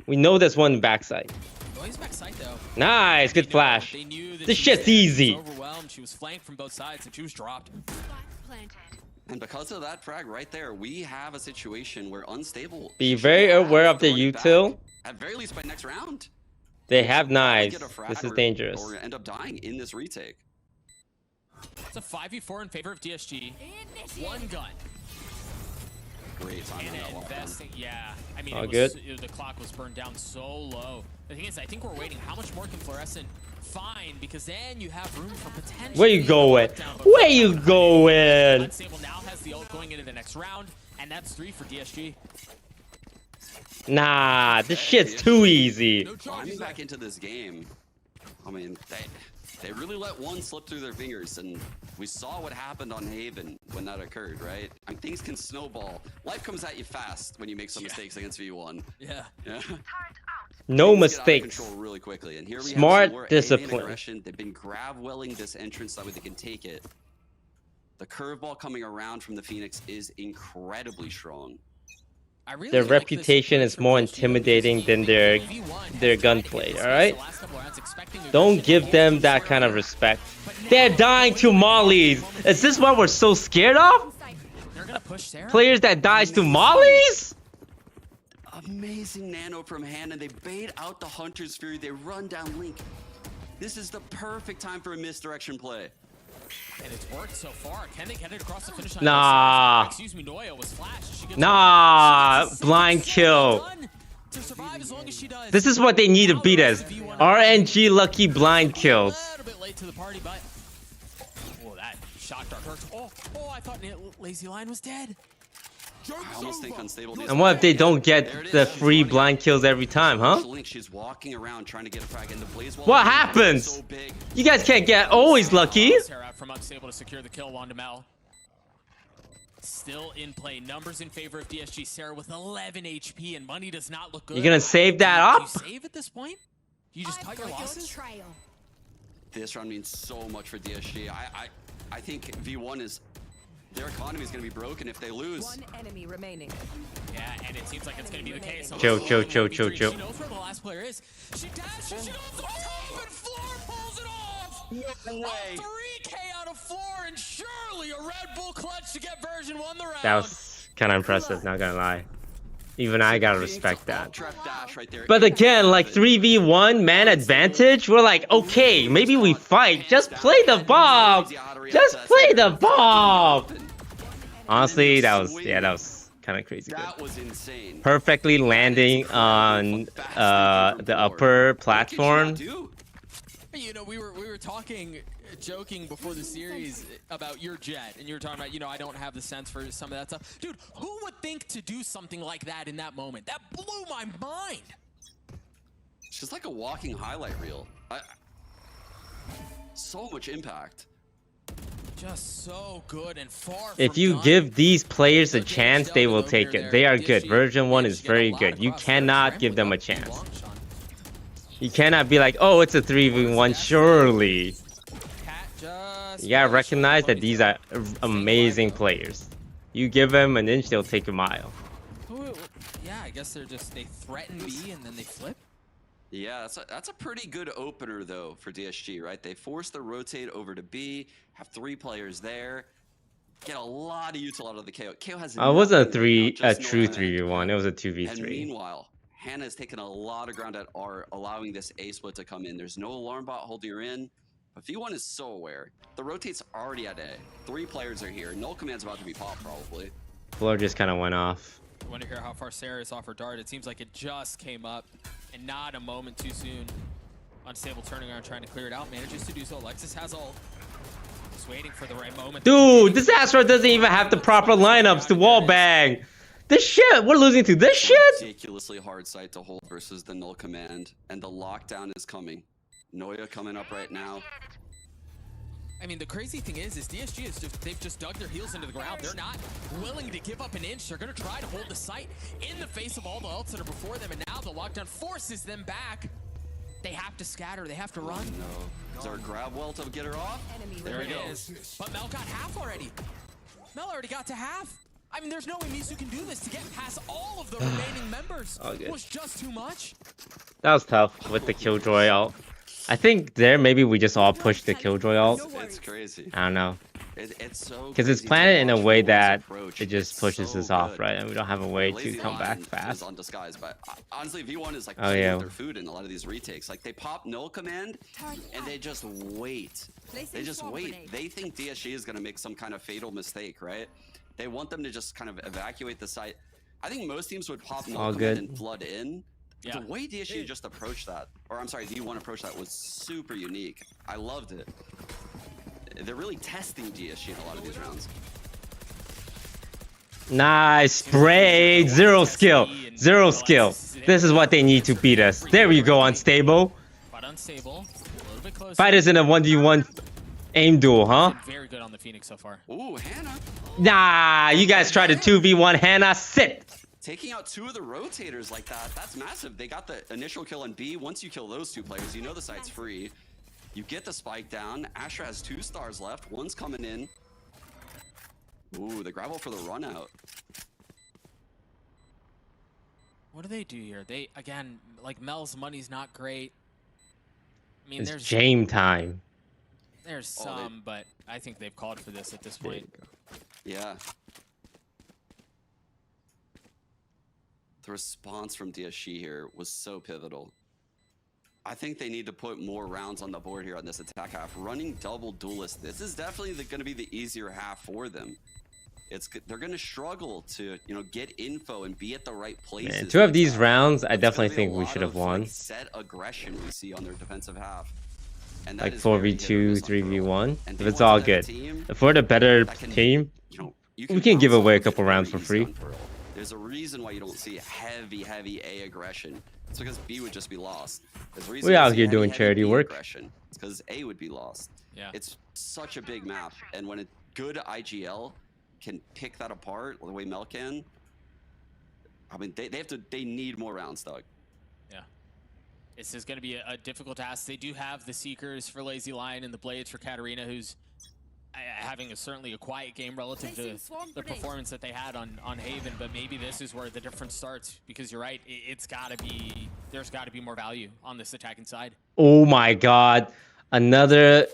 We know this one in backside. Oh, he's backside though. Nice, good flash. They knew that This she was shit's there. She was easy. overwhelmed. She was flanked from both sides, and she was dropped. And because of that frag right there, we have a situation where Unstable Be should very have aware of the running util. back, at very least by next round. They have knives. Get a frag This is or- dangerous. Or end up dying in this retake. It's a 5v4 in favor of DSG. One gun. Great time on that And wall. investing, yeah. I mean, All the clock was burned down so low. The thing is, I think we're waiting. How much more can Fluorescent find? Because then you have room for potential. Where you going? Where you going? Unstable now has the ult going into the next round, and that's 3 for DSG. Nah, this shit's too easy. Climbing back into this game. I mean, they really let one slip through their fingers, and we saw what happened on Haven when that occurred, right? I mean, things can snowball. Life comes at you fast when you make some mistakes against V1. Yeah. No Things get out of mistakes. control really quickly, and here we Smart have some more discipline. aggression. They've been grab welling this entrance that way they can take it. The curveball coming around from the Phoenix is incredibly strong. I really Their like reputation this is more approach from DSG intimidating because than their their gunplay, alright? Don't give them that kind of respect. They're dying to mollies! Is this what we're so scared of? They're gonna push Sarah. Players that dies to mollies? Amazing nano from Hannah. They bait out the Hunter's Fury. They run down Link. This is the perfect time for a misdirection play. And it's worked so far. Can they get it across the finish line? Nah. Excuse me, Noya was flashed. She gets Nah, blind kill. to survive as long as she does. This is what they need to beat us. RNG lucky blind kills. A little bit late to the party, but oh, that shock dart hurts. Oh, I thought Lazy Lion was dead. I almost think unstable. And what if they don't get the free blind kills every time, huh? Link, she's walking around trying to get a frag, and the blaze wall What is happens? so big. You guys can't get always lucky. Sarah out from unstable to secure the kill. Wandamel still in play. Numbers in favor of DSG. Sarah with 11 HP, and money does not look good. You're gonna save that up? Do you save at this point? You just cut your losses? This round means so much for DSG. I think V1 is... Their economy is going to be broken if they lose. One enemy remaining. Yeah, and it seems like it's going to be the case. Chill. She knows where the last player is. She dashes, she knows the top, and Floor pulls it off! No way. A 3K out of Floor, and surely a Red Bull clutch to get version 1 the round. That was kind of impressive, not gonna lie. Even I gotta respect that. Right there. But again, like 3v1 man advantage, we're like, okay, maybe we fight. Just play the bomb. Just play the bomb. Honestly, that was kind of crazy good. That was insane. Perfectly landing on the upper platform. You know, we were talking, joking before the series about your jet, and you were talking about, you know, I don't have the sense for some of that stuff. Dude, who would think to do something like that in that moment? That blew my mind. She's like a walking highlight reel. So much impact. Just so good and far. If you give these players a chance, they will take it. They are good. Version 1 is very good. You cannot give them a chance. You cannot be like, oh, it's a 3v1, surely. You gotta recognize that these are amazing players. You give them an inch, they'll take a mile. Yeah, I guess they threaten B and then they flip. Yeah, that's a pretty good opener though for DSG, right? They force the rotate over to B, have 3 players there, get a lot of util out of the KO. KO has. It wasn't a true no 3v1. It was a 2v3. And meanwhile, Hannah's taken a lot of ground at R, allowing this A split to come in. There's no alarm bot holding her in. But V1 is so aware. The rotate's already at A. 3 players are here. Null command's about to be popped, probably. Floor just kind of went off. I wonder here how far Sarah is off her dart. It seems like it just came up, and not a moment too soon. Unstable turning around, trying to clear it out. Manages to do so. Alexis has ult. Just waiting for the right moment. Dude, this Astro doesn't even have the proper lineups to wallbang. This shit, we're losing to this shit? Ridiculously hard site to hold versus the null command. And the lockdown is coming. Noya coming up right now. I mean, the crazy thing is DSG is they've just dug their heels into the ground. They're not willing to give up an inch. They're going to try to hold the site in the face of all the ults that are before them, and now the lockdown forces them back. They have to scatter. They have to run. No. Is there a grab well to get her off? There it is. But Mel got half already. Mel already got to half. I mean, there's no way Misu can do this. To get past all of the remaining members was just too much. That was tough with the Killjoy ult. I think there maybe we just all pushed the Killjoy ult. It's crazy. I don't know. It's so because it's planted in a way that it just pushes us off, right? And we don't have a way to come back fast. On disguise, but honestly, V1 is like their food in a lot of these retakes. Like they pop null command and they just wait. They just wait. They think DSG is gonna make some kind of fatal mistake, right? They want them to just kind of evacuate the site. I think most teams would pop null command and flood in. Yeah. The way DSG just approached that, or I'm sorry, V1 approached that was super unique. I loved it. They're really testing DSG in a lot of these rounds. Nice spray, 0 skill, 0 skill. This is what they need to beat us. There you go, Unstable. But Unstable little bit closer. Fighters in a 1v1 aim duel, huh? Been very good on the Phoenix so far. Ooh, Hannah. Nah, you guys tried to 2v1 Hannah. Sit. Taking out 2 of the rotators like that, that's massive. They got the initial kill on B. Once you kill those 2 players, you know the site's free. You get the spike down. Astra has 2 stars left. One's coming in. Ooh, the gravel for the run out. What do they do here? They, again, like Mel's money's not great. I mean, It's there's Jame time. there's some, but I think they've called for this at this point. Yeah. The response from DSG here was so pivotal. I think they need to put more rounds on the board here on this attack half. Running double duelist, this is definitely going to be the easier half for them. They're going to struggle to, you know, get info and be at the right places. Man, 2 of these rounds, I It's definitely gonna be a think we lot should have of, won. like, set aggression we see on their defensive half. And that Like is very hit or 4v2, miss on Pearl. 3v1. And If it's D1's all a better good. team If we're the better that can, team, you know, we can give bounce away a off couple very rounds for easy free. on Pearl. There's a reason why you don't see heavy A aggression. It's because B would just be lost. There's a reason We you out see here doing heavy charity B work. aggression. It's because A would be lost. Yeah. It's such a big map, and when a good IGL can pick that apart the way Mel can, I mean, they need more rounds, Doug. Yeah. This is going to be a difficult task. They do have the Seekers for Lazy Lion and the Blades for Katarina, who's having certainly a quiet game relative to the performance that they had on Haven, but maybe this is where the difference starts, because you're right, there's got to be more value on this attacking side. Oh my god. Another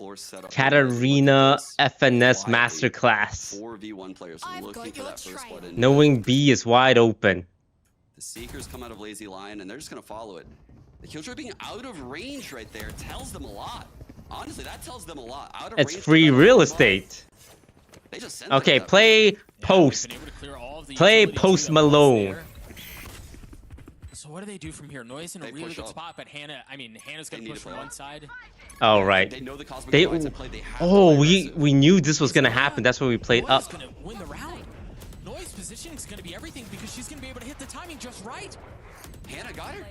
Katarina FNS masterclass. 4v1 players looking for that first blood. Knowing B is wide open. The Seekers come out of Lazy Lion, and they're just going to follow it. The Killjoy being out of range right there tells them a lot. Honestly, that tells them a lot. Out of It's range, free real estate. They just sent Okay, them that play post. Play Post Malone. So what do they do from here? Noise in a really good spot, but Hannah's going to push from one side. Oh, right. They know the Cosmic They, Divides in play. They have to oh, play we knew this was going to happen. That's why we played Noise up. is going to win the round. Noise positioning is going to be everything, because she's going to be able to hit the timing just right. Hannah got her.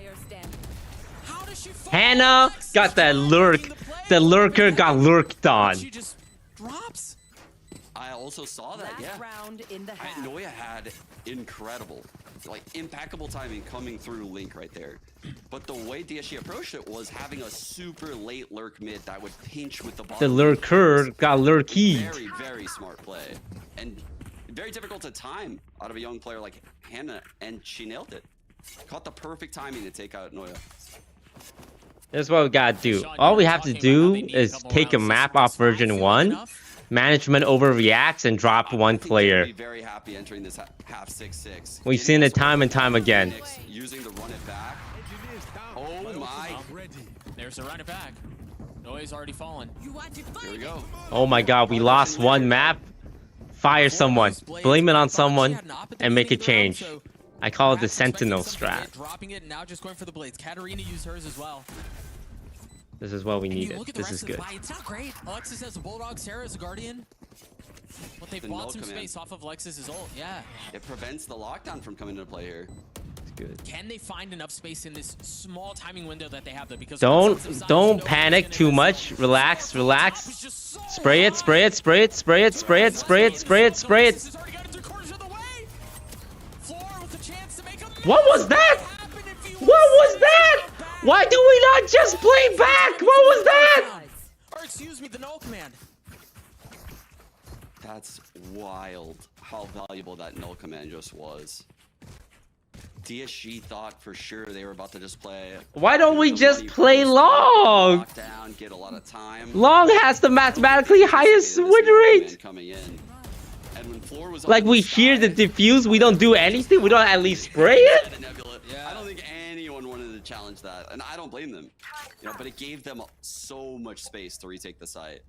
How does she fall? Hannah got that lurk. The lurker got lurked on. She just drops. I also saw that, yeah. Round in the half. Noya had incredible, like, impeccable timing coming through Link right there. But the way DSG approached it was having a super late lurk mid that would pinch with the bottom. The lurker got lurkied. Very, very smart play. And very difficult to time out of a young player like Hannah, and she nailed it. Caught the perfect timing to take out Noya. That's what we gotta do. All we have to do is take a map off version 1. Management overreacts and drop one player. Be very happy entering this half 6-6. We've seen it time and time again. Using the run it back. Oh my. There's a run it back. Noise already fallen. Here we go. Oh my god, we lost one map. Fire someone. Blame it on someone and make a change. I call it the Sentinel strat. Dropping it and now just going for the Blades. Katarina used hers as well. This is what we You needed. look at the This rest is of the good. buy. It's not great. Alexis has a Bulldog, Sarah has a Guardian. But they've The bought null some command. space off of Lexus's ult. Yeah. It prevents the lockdown from coming into play here. It's good. Can they find enough space in this small timing window that they have, though? Because Don't panic too much. Relax, relax. Spray it, spray it, spray it, spray it, spray it, spray it, spray it, spray it. What was that? What was that? Why do we not just play back? What was that? Or excuse me, the null command. That's wild how valuable that null command just was. DSG thought for sure they were about to just play. Why don't we just play long? Lockdown, get a lot of time. Long has the mathematically highest win rate. Coming in. And when Floor was Like we hear the diffuse, we don't do anything. We don't at least spray it. I don't think anyone wanted to challenge that, and I don't blame them. You know, but it gave them so much space to retake the site.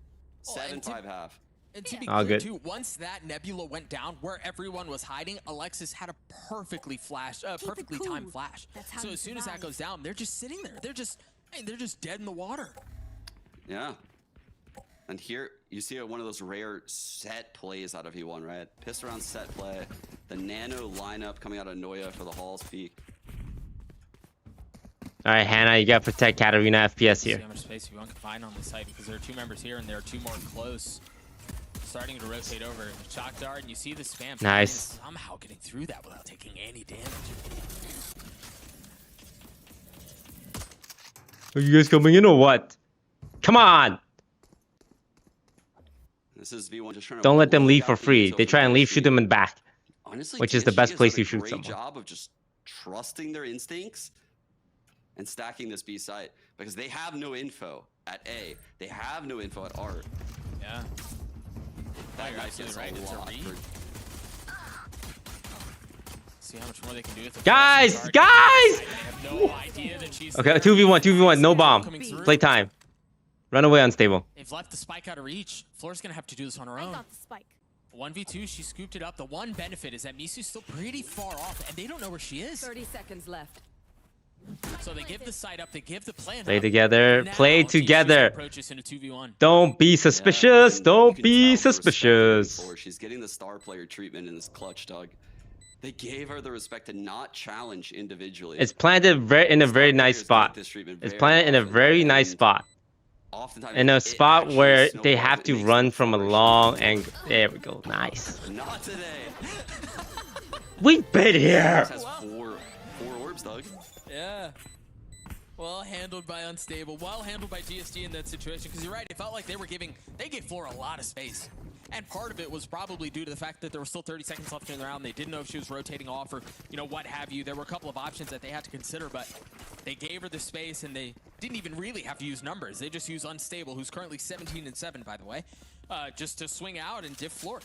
7-5 half. And to be All clear, good. too, once that Nebula went down, where everyone was hiding, Alexis had a perfectly timed flash. So as soon as that goes down, they're just sitting there. They're just dead in the water. Yeah. And here you see one of those rare set plays out of E1, right? Pissed around set play. The nano lineup coming out of Noya for the Hall's peak. All right, Hannah, you gotta protect Katarina FPS See here. how much space V1 can find on the site because there are 2 members here and there are 2 more close. Starting to rotate over. Shock dart, and you see the spam. Nice. Somehow getting through that without taking any damage. Are you guys coming in or what? Come on! This is V1 just trying to Don't let them blow leave out for the free. intel They from try and leave, DSG. shoot them in back. Honestly, Which is the DSG best has place done to a shoot great someone. job of just trusting their instincts and stacking this B site because they have no info at A. They have no info at R. Yeah. That You're guy absolutely gets right. a It's a lot. read. See how much more they can do with the Guys! target. Guys! They have no idea that she's Okay, there. 2v1, 2v1, no bomb. Coming through. Play time. Run away unstable. They've left the spike out of reach. Floor's gonna have to do this on her own. I got the spike. 1v2, she scooped it up. The one benefit is that Misu's still pretty far off, and they don't know where she is. 30 seconds left. So they give the site up, they give the plan Play up. together. Now, Play DSG's gonna together. approach this into 2v1. Don't be suspicious. and Don't you can be tell the respect they're suspicious. giving for her. She's getting the star player treatment in this clutch, Doug. They gave her the respect to not challenge individually. It's planted in a Star very nice players get spot. this treatment It's very planted in a often, very nice and spot. oftentimes In a it spot actually where they snowballs. have It to makes run them from a flourish. long angle. There we go. Nice. Not today. We've been here. Has four orbs, Doug. Yeah. Well handled by Unstable. Well handled by DSG in that situation. Because you're right, it felt like they gave Floor a lot of space. And part of it was probably due to the fact that there were still 30 seconds left in the round. They didn't know if she was rotating off or, you know, what have you. There were a couple of options that they had to consider, but they gave her the space and they didn't even really have to use numbers. They just used Unstable, who's currently 17-7, by the way, just to swing out and diff Floor.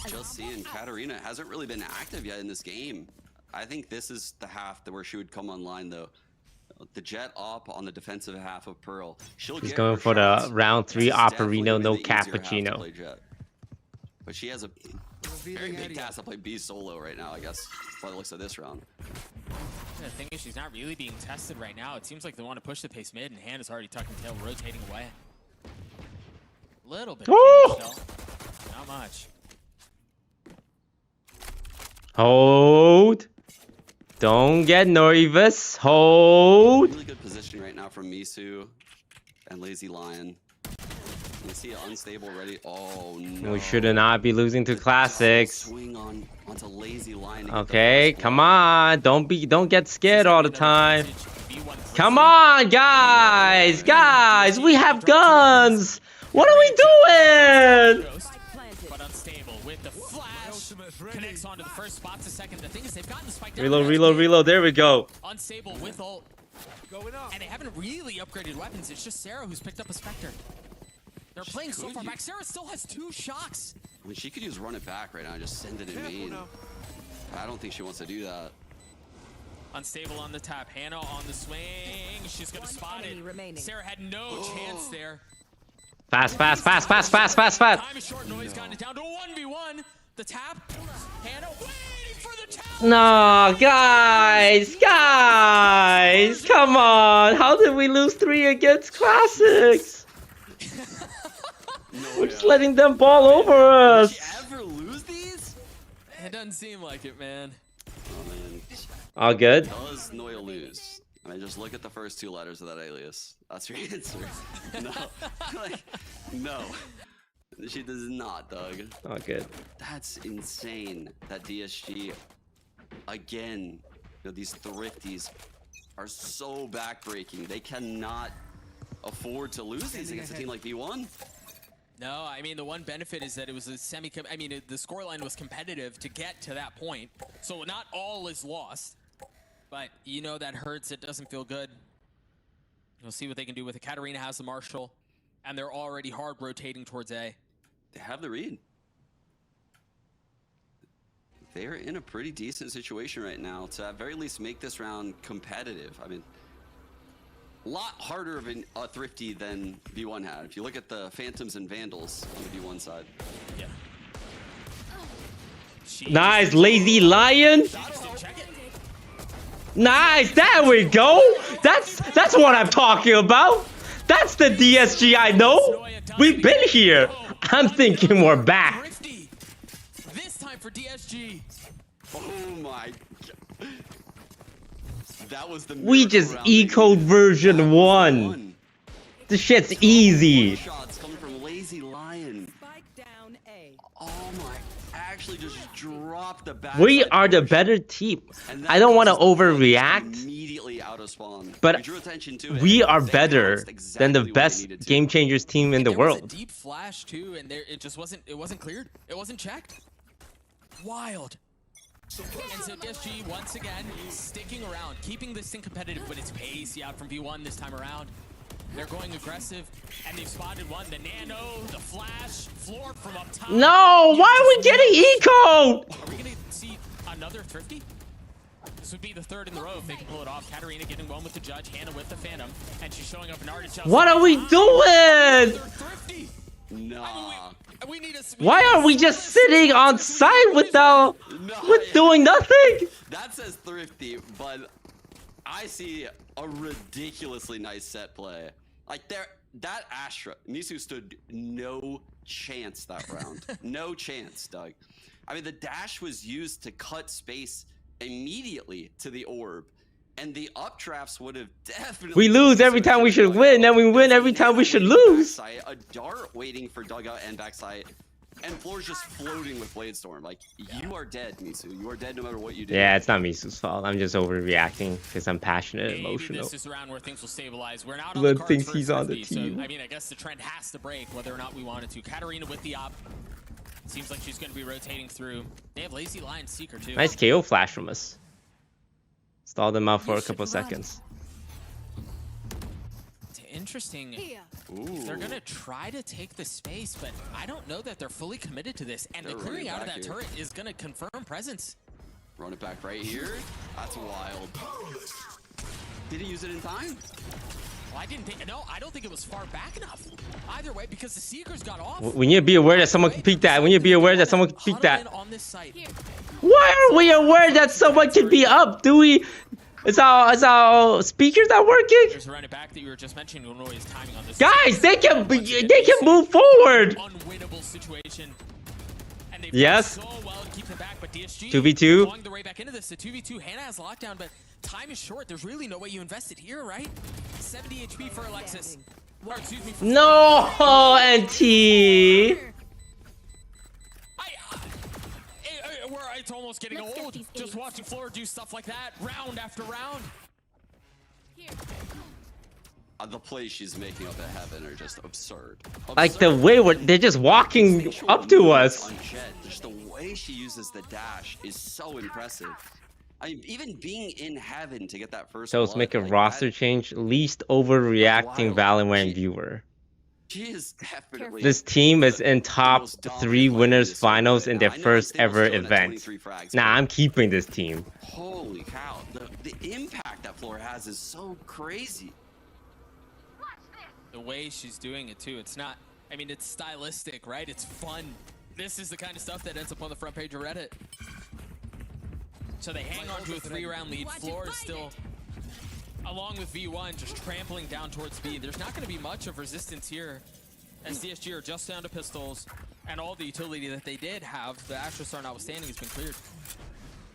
Just seeing Katarina hasn't really been active yet in this game. I think this is the half where she would come online, though. The Jet op on the defensive half of Pearl. She'll He's get going her for shots. the round 3 This is definitely Operino, gonna no be the easier half to cappuccino. play Jet. But she has a very big task to play B solo right now, I guess, by the looks of this round. The thing is, she's not really being tested right now. It seems like they want to push the pace mid, and Han is already tucking tail, rotating away. Little bit of Woo! damage, though. Not much. Hold. Don't get nervous. Hold. Really good positioning right now from Misu and Lazy Lion. You can see it unstable already. Oh no. We should not be losing to classics. Swing onto Lazy Lion. to get the Okay, first come block. on. Don't get scared all the time. Come on, guys. Guys, we have guns. What are we doing? But Unstable with the flash. Connects onto the first spot to second. The thing is, they've gotten the spike down. Reload, reload, reload. There we go. Unstable with ult. And they haven't really upgraded weapons. It's just Sarah who's picked up a Spectre. They're playing so far back. Sarah still has 2 shocks. I mean, she could use run it back right now and just send it in main. I don't think she wants to do that. Unstable on the tap. Hannah on the swing. She's gonna spot it. Sarah had no chance there. Fast, fast, fast, fast, fast, fast, fast. Time is short. Noise gotten it down to a 1v1. The tap. Hannah waiting for the tap. No, guys, guys, come on. How did we lose 3 against classics? We're just letting them ball over us. Did she ever lose these? It doesn't seem like it, man. Oh man. All good. Does Noya lose? I mean, just look at the first 2 letters of that alias. That's your answer. No. Like, no. She does not, Doug. All good. That's insane that DSG, again, you know, these thrifties are so backbreaking. They cannot afford to lose these against a team like V1. No, I mean, the one benefit is that it was a the scoreline was competitive to get to that point. So not all is lost. But, you know, that hurts. It doesn't feel good. We'll see what they can do with it. Katarina has the Marshall, and they're already hard rotating towards A. They have the read. They're in a pretty decent situation right now to at very least make this round competitive. I mean, a lot harder of a thrifty than V1 had. If you look at the Phantoms and Vandals on the V1 side. Yeah. Nice, Lazy Lion. Nice, there we go. That's what I'm talking about. That's the DSG I know. We've been here. I'm thinking we're back. This time for DSG. Oh my God. That was the We miracle just round they ecoed needed. version That was the 1. one. This shit's easy. Shots coming from Lazy Lion. Oh my! Actually, just dropped the back. We are the better team. I don't want to overreact, Immediately out of spawn. but We drew attention to it. we are They better announced than the exactly what they best needed to. Game Changers team in the There was a world. deep flash too, and there it just wasn't cleared. It wasn't checked. Wild. And so DSG once again sticking around, keeping this thing competitive, but it's pacey out from V1 this time around. They're going aggressive, and they've spotted one. The nano, the flash, floor from up top. No, why are we getting eco? Are we gonna see another Thrifty? This would be the third in the row if they can pull it off. Katarina getting one with the Judge, Hannah with the Phantom, and she's showing up in Artichoke. What are we doing? Thrifty. Nah. We need a. Why are we just sitting on site without with doing nothing? That says thrifty, but I see a ridiculously nice set play. Like that Astra, Nisu stood no chance that round. No chance, Doug. I mean, the dash was used to cut space immediately to the orb, and the updrafts would have definitely. We lose every time we should win, and we win every time we should lose. A dart waiting for dugout and backside, and Floor's just floating with Blade Storm. Like, you are dead, Nisu. You are dead no matter what you do. Yeah, it's not Misu's fault. I'm just overreacting because I'm passionate and Maybe emotional. this is around where things will stabilize. We're not on Blood the cards thinks for he's on the Thrifty, team. So, I mean, I guess the trend has to break whether or not we want it to. Katarina with the op. Seems like she's going to be rotating through. They have Lazy Lion Seeker too. Nice KO flash from us. Stalled them out for a couple seconds. It's interesting. Ooh. They're gonna try to take the space, but I don't know that they're fully committed to this. And the They're clearing running out of back that here. turret is gonna confirm presence. Run it back right here. That's wild. Did he use it in time? Well, I didn't think. No, I don't think it was far back enough. Either way, because the Seekers got off. We need to be aware that someone can peek that. We need to be aware that someone can peek Huddle that. in on this site. Why are we aware that someone can be up? Do we? Is our speakers not working? There's a run it back that you were just mentioning. Illinois' timing on this. Guys, they can move forward. Unwinnable situation. And they've Yes. done so well to keep them back, but DSG 2v2. clawing their way back into this. The 2v2, Hannah has lockdown, but time is short. There's really no way you invest it here, right? 70 HP for Alexis. Or, excuse me. For No, NT. It's almost getting old. Just watching Floor do stuff like that, round after round. The plays she's making up at Heaven are just absurd. Like the way they're just walking up to us. On Jet, just the way she uses the dash is so impressive. I mean, even being in Heaven to get that first. So let's blood, make a like roster change. Least overreacting Wild. Valorant viewer. She is definitely. This team is in top most dominant 3 player winners this finals year in right their now. I know first Stable's ever still in at event. 23 frags, Nah, but I'm keeping this team. Holy cow! The impact that Floor has is so crazy. The way she's doing it too, it's not. I mean, it's stylistic, right? It's fun. This is the kind of stuff that ends up on the front page of Reddit. So they hang on to a 3-round lead. Floor is still, along with V1, just trampling down towards B. There's not going to be much of resistance here, as DSG are just down to pistols, and all the utility that they did have, the Astra Star notwithstanding, has been cleared.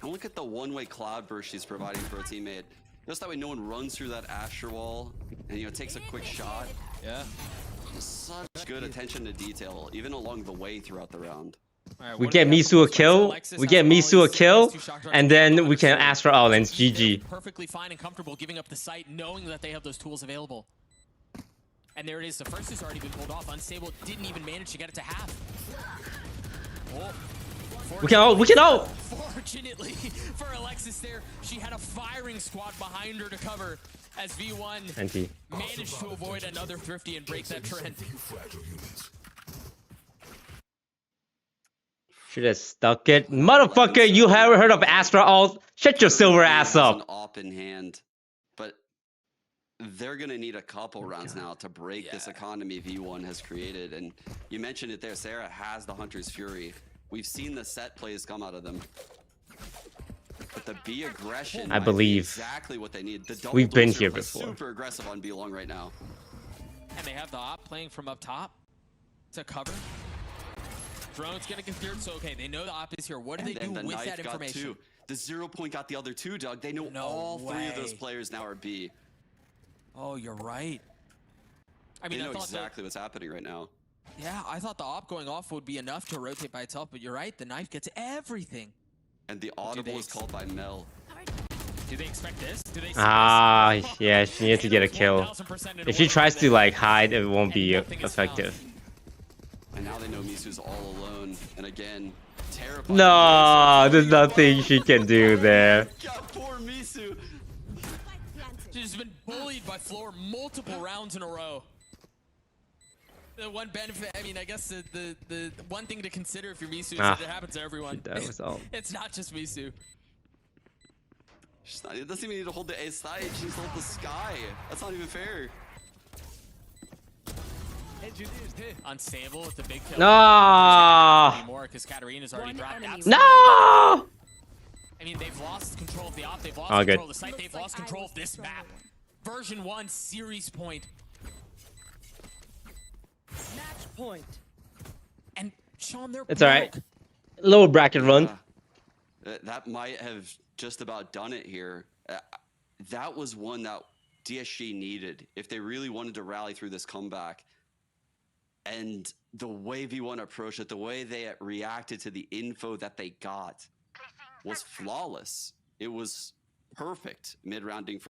And look at the one-way cloud burst she's providing for a teammate. Just that way no one runs through that Astra wall and, takes a quick shot. Yeah. Such good attention to detail, even along the way throughout the round. Right, We what do get have for Misu a points? kill. Alexis We has get Molly, Misu a has kill, 2 shock darts, and then we can Astra all and They're GG. perfectly fine and comfortable giving up the site, knowing that they have those tools available. And there it is. The first has already been pulled off. Unstable didn't even manage to get it to half. Oh. We can all. Fortunately for Alexis there, she had a firing squad behind her to cover as V1 NT. managed to avoid another Thrifty and break that trend. Should have stuck it. Motherfucker, you haven't heard of Astra ult? Shut your silver ass Has an up. op in hand, but they're gonna need a couple rounds now to break this economy V1 has created. And you mentioned it there, Sarah has the Hunter's Fury. We've seen the set plays come out of them. But the B aggression, I might be believe exactly what they need. The double we've been dozer here was before. Super aggressive on B long right now. And they have the op playing from up top to cover. Drone's gonna get cleared, so okay, they know the op is here. What do they do the with knife that got information? two. The 0 point got the other 2, Doug. They know No all 3 of those way. players now are B. Oh, you're right. I mean, They I know thought exactly what's happening right now. yeah, I thought the op going off would be enough to rotate by itself, but you're right. The knife gets everything. And the audible is called by Mel. Do they expect this? Do they? Ah, yeah, she needs to get a kill. 1000% in If she order tries for to them. like hide, it won't be nothing is found. effective. And now they know Misu's all alone. And again, terrified. No, there's nothing she can do there. God, poor Misu. She's been bullied by Floor multiple rounds in a row. The one benefit, I mean, I guess the one thing to consider if you're Misu is that it happens to everyone. That was all. It's not just Misu. It doesn't even need to hold the A side. She needs to hold the sky. That's not even fair. Unstable with the big kill. No. Anymore because Katarina's already dropped out. No. I mean, they've lost control of the op. They've lost Oh, good. control of the site. They've lost control of this map. Version 1 series point. Match point. And Sean, they're It's all right. broke. Lower bracket run. That might have just about done it here. That was one that DSG needed if they really wanted to rally through this comeback. And the way V1 approached it, the way they reacted to the info that they got was flawless. It was perfect mid-rounding for